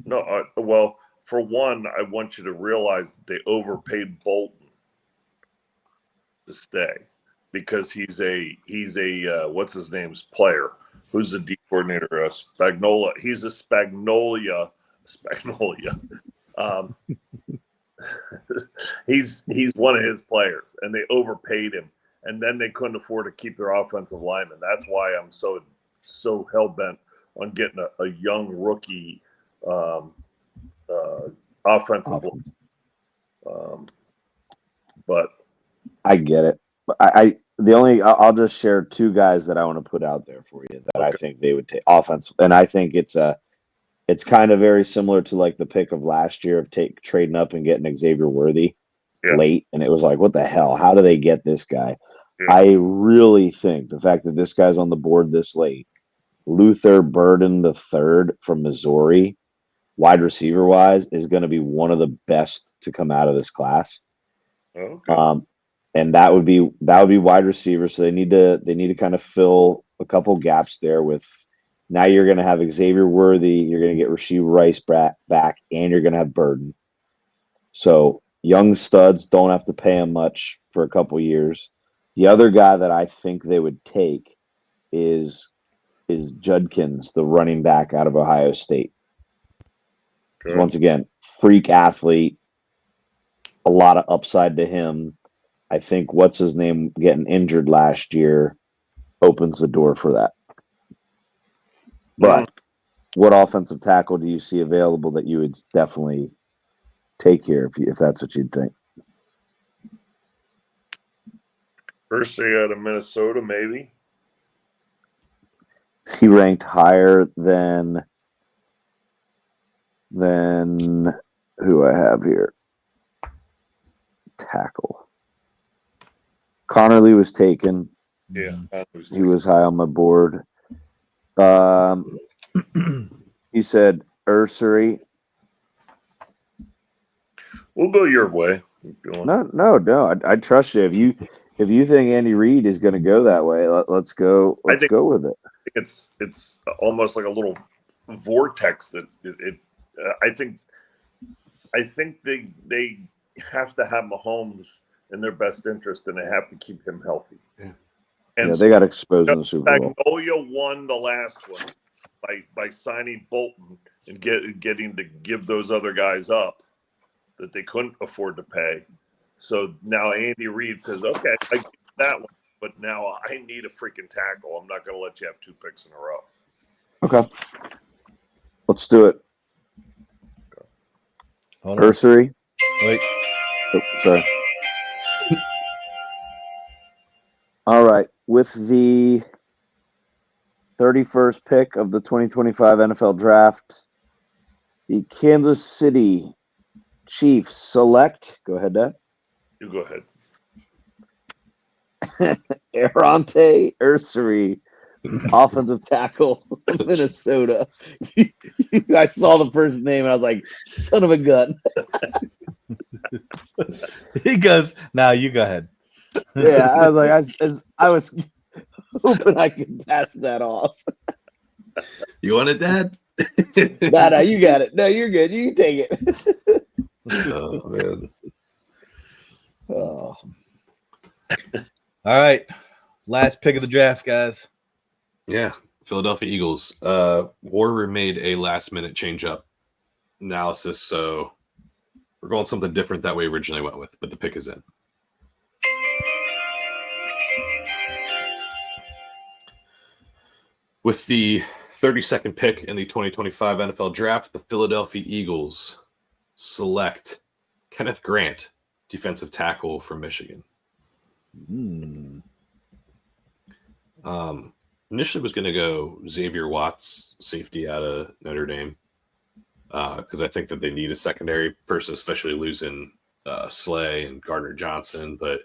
Speaker 4: No, well, for one, I want you to realize that they overpaid Bolton to stay because he's a what's his name's player who's the D coordinator, Spagnola. He's a Spagnolia. He's one of his players, and they overpaid him, and then they couldn't afford to keep their offensive lineman. That's why I'm so hell bent on getting a young rookie offensive. But
Speaker 3: I get it. I'll just share two guys that I want to put out there for you that I think they would take offense, and I think it's kind of very similar to like the pick of last year of trading up and getting Xavier Worthy late, and it was like, what the hell? How do they get this guy? Yeah. I really think the fact that this guy's on the board this late, Luther Burden III from Missouri, wide receiver wise, is going to be one of the best to come out of this class.
Speaker 4: Okay.
Speaker 3: And that would be wide receiver. So they need to kind of fill a couple gaps there with. Now you're going to have Xavier Worthy, you're going to get Rashee Rice back, and you're going to have Burden. So young studs don't have to pay him much for a couple years. The other guy that I think they would take is Judkins, the running back out of Ohio State. Okay. Once again, freak athlete, a lot of upside to him. I think what's his name getting injured last year opens the door for that. But what offensive tackle do you see available that you would definitely take here if that's what you'd think?
Speaker 4: First, out of Minnesota, maybe.
Speaker 3: Is he ranked higher than who I have here? Tackle. Connerly was taken.
Speaker 4: Yeah,
Speaker 3: he was high on my board. You said Ursery.
Speaker 4: We'll go your way.
Speaker 3: No. I trust you. If you think Andy Reid is going to go that way, let's go. Let's go with it.
Speaker 4: It's almost like a little vortex that I think they have to have Mahomes in their best interest, and they have to keep him healthy.
Speaker 3: Yeah. And they got exposed in the Super Bowl.
Speaker 4: Magnolia won the last one by signing Bolton and getting to give those other guys up that they couldn't afford to pay. So now Andy Reid says, "Okay, I get that one, but now I need a freaking tackle. I'm not going to let you have 2 picks in a row."
Speaker 3: Okay, let's do it. Ursery.
Speaker 1: Wait.
Speaker 3: Oh, sorry. All right. With the 31st pick of the 2025 NFL Draft, the Kansas City Chiefs select. Go ahead, Dad.
Speaker 4: You go ahead.
Speaker 3: Arante Ursery, offensive tackle, Minnesota. I saw the first name and I was like, son of a gun.
Speaker 1: He goes, now you go ahead.
Speaker 3: Yeah, I was like, I was hoping I could pass that off.
Speaker 2: You want it, Dad?
Speaker 3: No, you got it. No, you're good. You can take it.
Speaker 2: Oh, man.
Speaker 1: That's awesome. All right. Last pick of the draft, guys.
Speaker 2: Yeah. Philadelphia Eagles. Warrior made a last-minute change-up analysis, so we're going something different that we originally went with, but the pick is in. With the 32nd pick in the 2025 NFL Draft, the Philadelphia Eagles select Kenneth Grant, defensive tackle from Michigan. Initially was going to go Xavier Watts, safety out of Notre Dame, because I think that they need a secondary person, especially losing Slay and Gardner Johnson. But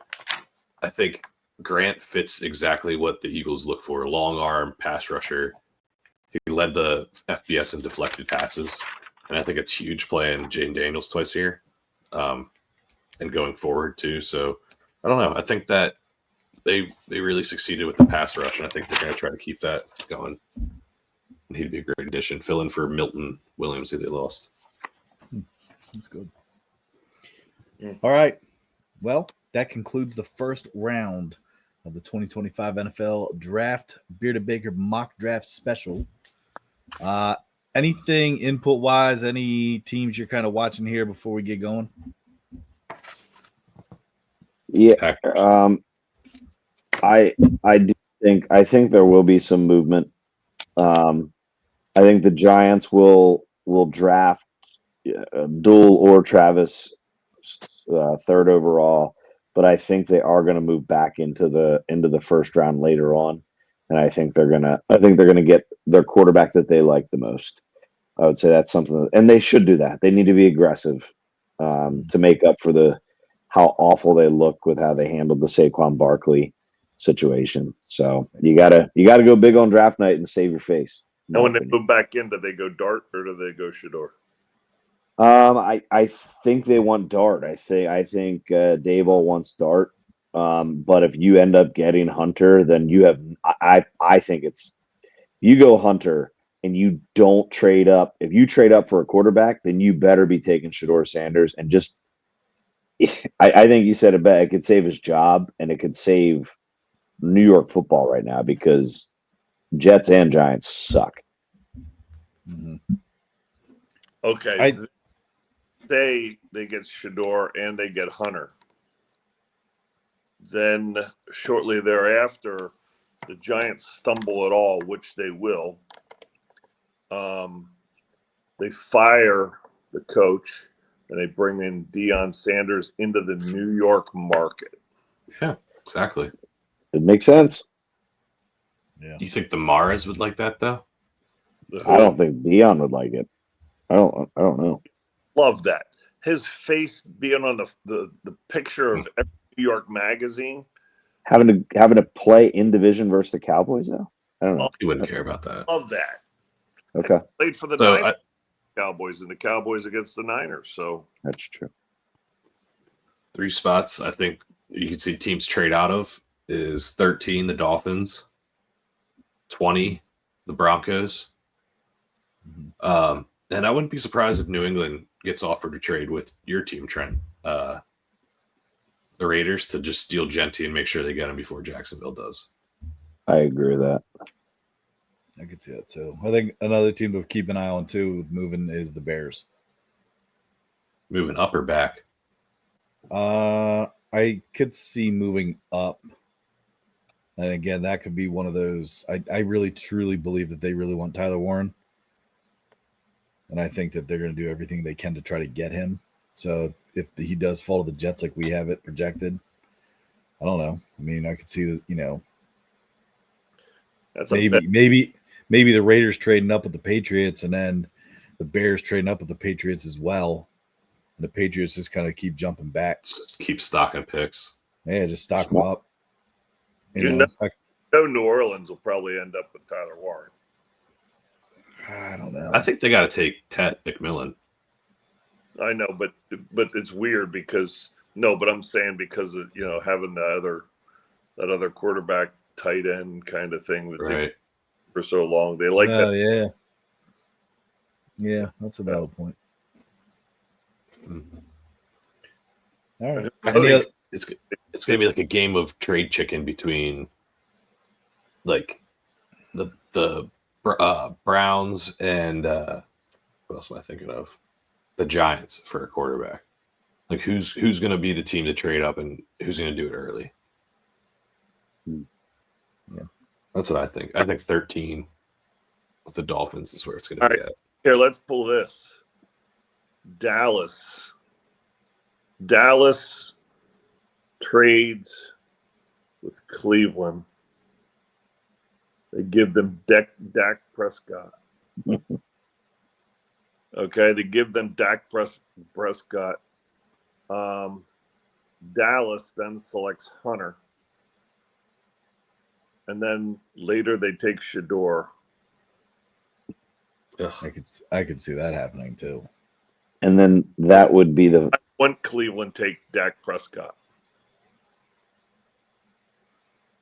Speaker 2: I think Grant fits exactly what the Eagles look for: long arm, pass rusher. He led the FBS in deflected passes, and I think it's huge playing Jaden Daniels twice a year, and going forward too. So I don't know. I think that they really succeeded with the pass rush, and I think they're going to try to keep that going. And he'd be a great addition. Fill in for Milton Williams, who they lost.
Speaker 1: That's good. All right. Well, that concludes the first round of the 2025 NFL Draft Bearded Baker Mock Draft Special. Anything input wise? Any teams you're kind of watching here before we get going?
Speaker 3: Yeah. I think there will be some movement. I think the Giants will draft Duel or Travis third overall, but I think they are going to move back into the first round later on, and I think they're gonna get their quarterback that they like the most. I would say that's something, and they should do that. They need to be aggressive to make up for how awful they look with how they handled the Saquon Barkley situation. So you gotta go big on draft night and save your face.
Speaker 4: And when they move back in, do they go Dart or do they go Shador?
Speaker 3: I think they want Dart. I think Daboll wants Dart. But if you end up getting Hunter, then you have. I think it's you go Hunter and you don't trade up. If you trade up for a quarterback, then you better be taking Shador Sanders and just. I think you said it best. It could save his job and it could save New York football right now because Jets and Giants suck.
Speaker 1: Mm-hmm.
Speaker 4: Okay. Say they get Shador and they get Hunter. Then shortly thereafter, the Giants stumble at all, which they will. They fire the coach and they bring in Deion Sanders into the New York market.
Speaker 2: Yeah, exactly.
Speaker 3: It makes sense.
Speaker 2: Yeah. You think the Maras would like that though?
Speaker 3: I don't think Deion would like it. I don't know.
Speaker 4: Love that. His face being on the picture of every New York magazine.
Speaker 3: Having to play in division versus the Cowboys though? I don't know.
Speaker 2: He wouldn't care about that.
Speaker 4: Love that.
Speaker 3: Okay.
Speaker 4: Played for the Niners, Cowboys, and the Cowboys against the Niners. So
Speaker 3: that's true.
Speaker 2: 3 spots I think you can see teams trade out of is 13, the Dolphins, 20, the Broncos. And I wouldn't be surprised if New England gets offered to trade with your team, Trent. The Raiders to just steal Genty and make sure they get him before Jacksonville does.
Speaker 3: I agree with that.
Speaker 1: I could see that too. I think another team to keep an eye on too, moving, is the Bears.
Speaker 2: Moving up or back?
Speaker 1: I could see moving up. And again, that could be one of those. I really truly believe that they really want Tyler Warren. And I think that they're going to do everything they can to try to get him. So if he does fall to the Jets like we have it projected, I don't know. I mean, I could see that,
Speaker 4: that's
Speaker 1: maybe the Raiders trading up with the Patriots and then the Bears trading up with the Patriots as well. And the Patriots just kind of keep jumping back.
Speaker 2: Just keep stocking picks.
Speaker 1: Yeah, just stock them up.
Speaker 4: You know, New Orleans will probably end up with Tyler Warren.
Speaker 1: I don't know.
Speaker 2: I think they got to take Tet McMillan.
Speaker 4: I know, but it's weird because but I'm saying because of having that other quarterback tight end kind of thing that they for so long they like that.
Speaker 1: Yeah, that's a valid point.
Speaker 2: Mm-hmm.
Speaker 1: All right,
Speaker 2: I think it's gonna be like a game of trade chicken between like the the Browns and what else am I thinking of? The Giants for a quarterback. Like who's going to be the team to trade up and who's going to do it early?
Speaker 1: Yeah,
Speaker 2: that's what I think. I think 13 with the Dolphins is where it's going to be at.
Speaker 4: Here, let's pull this. Dallas trades with Cleveland. They give them Dak Prescott. Okay, they give them Dak Prescott. Dallas then selects Hunter. And then later they take Shador.
Speaker 1: I could see that happening too.
Speaker 3: And then that would be the
Speaker 4: When Cleveland take Dak Prescott.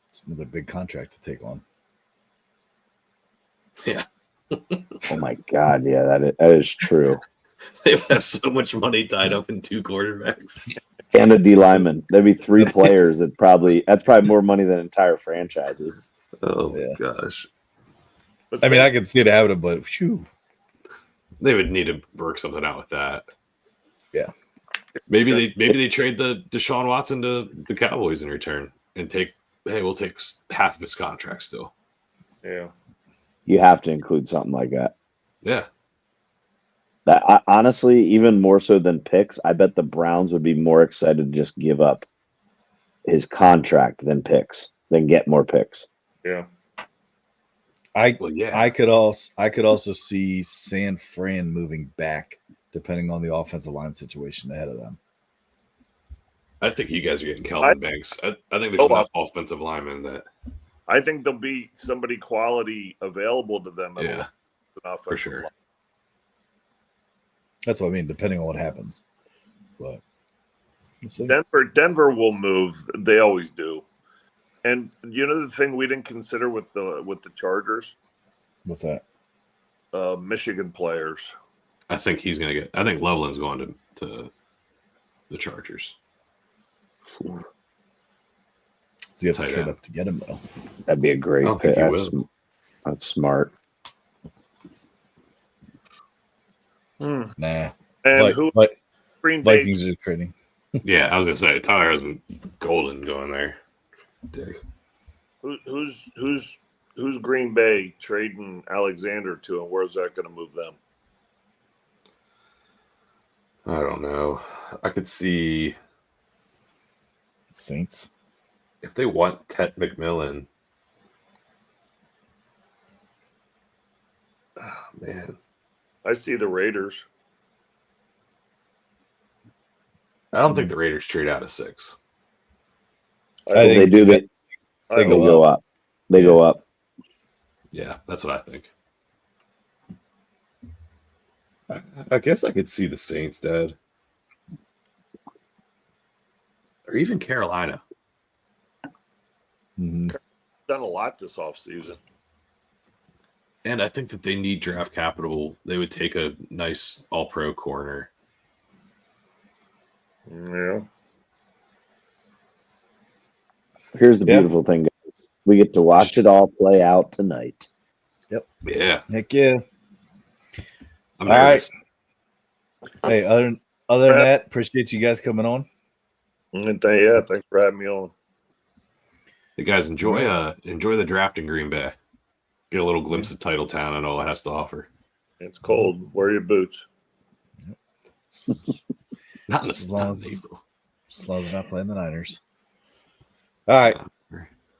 Speaker 1: It's another big contract to take on.
Speaker 2: Yeah.
Speaker 3: Oh my God! Yeah, that is true.
Speaker 2: They have so much money tied up in 2 quarterbacks
Speaker 3: and a D lineman. There'd be 3 players that's probably more money than entire franchises.
Speaker 2: Oh
Speaker 1: yeah.
Speaker 2: Gosh!
Speaker 1: I mean, I could see it happening, but whew.
Speaker 2: They would need to work something out with that.
Speaker 1: Yeah.
Speaker 2: Maybe they trade the Deshaun Watson to the Cowboys in return and we'll take half of his contract still.
Speaker 4: Yeah.
Speaker 3: You have to include something like that.
Speaker 2: Yeah.
Speaker 3: That honestly, even more so than picks, I bet the Browns would be more excited to just give up his contract than get more picks.
Speaker 4: Yeah.
Speaker 1: I could also see San Fran moving back depending on the offensive line situation ahead of them.
Speaker 2: I think you guys are getting Calvin Banks. I think there's enough offensive linemen that
Speaker 4: I think there'll be somebody quality available to them.
Speaker 2: Yeah, for sure.
Speaker 4: Line.
Speaker 1: That's what I mean, depending on what happens. But
Speaker 4: Denver will move. They always do. And you know the thing we didn't consider with the Chargers?
Speaker 1: What's that?
Speaker 4: Michigan players.
Speaker 2: I think he's going to get. I think Loveland's going to the Chargers.
Speaker 1: So you have to trade up to get him, though.
Speaker 3: That'd be a great pick. That's smart.
Speaker 1: Nah.
Speaker 4: And
Speaker 1: Green Bay Vikings are trading.
Speaker 2: Yeah, I was gonna say Tyler has Golden going there.
Speaker 4: Who's Green Bay trading Alexander to, and where's that going to move them?
Speaker 2: I don't know. I could see
Speaker 1: Saints
Speaker 2: if they want Ted McMillan. Oh, man.
Speaker 4: I see the Raiders.
Speaker 2: I don't think the Raiders trade out of 6.
Speaker 3: I think they do. They go up. They go up.
Speaker 2: Yeah, that's what I think. I guess I could see the Saints, Dad. Or even Carolina.
Speaker 1: Mm-hmm.
Speaker 4: Done a lot this offseason.
Speaker 2: And I think that they need draft capital. They would take a nice all-pro corner.
Speaker 4: Yeah.
Speaker 3: Here's the beautiful thing, guys. We get to watch it all play out tonight.
Speaker 1: Yep.
Speaker 2: Yeah.
Speaker 1: Heck yeah.
Speaker 2: All right.
Speaker 1: Hey, other than that, appreciate you guys coming on.
Speaker 4: Yeah, thanks for having me on.
Speaker 2: Hey guys, enjoy the draft in Green Bay. Get a little glimpse of Titletown and all it has to offer.
Speaker 4: It's cold. Wear your boots.
Speaker 1: Not as long as they're not playing the Niners. All right.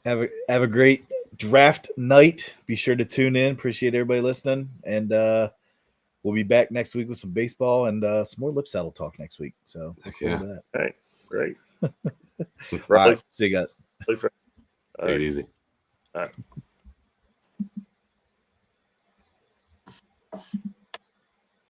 Speaker 1: Have a great draft night. Be sure to tune in. Appreciate everybody listening. And we'll be back next week with some baseball and some more lip saddle talk next week. So
Speaker 2: look forward
Speaker 4: to that. Hey, great.
Speaker 1: All right. See you guys.
Speaker 2: Take it easy.
Speaker 4: All right.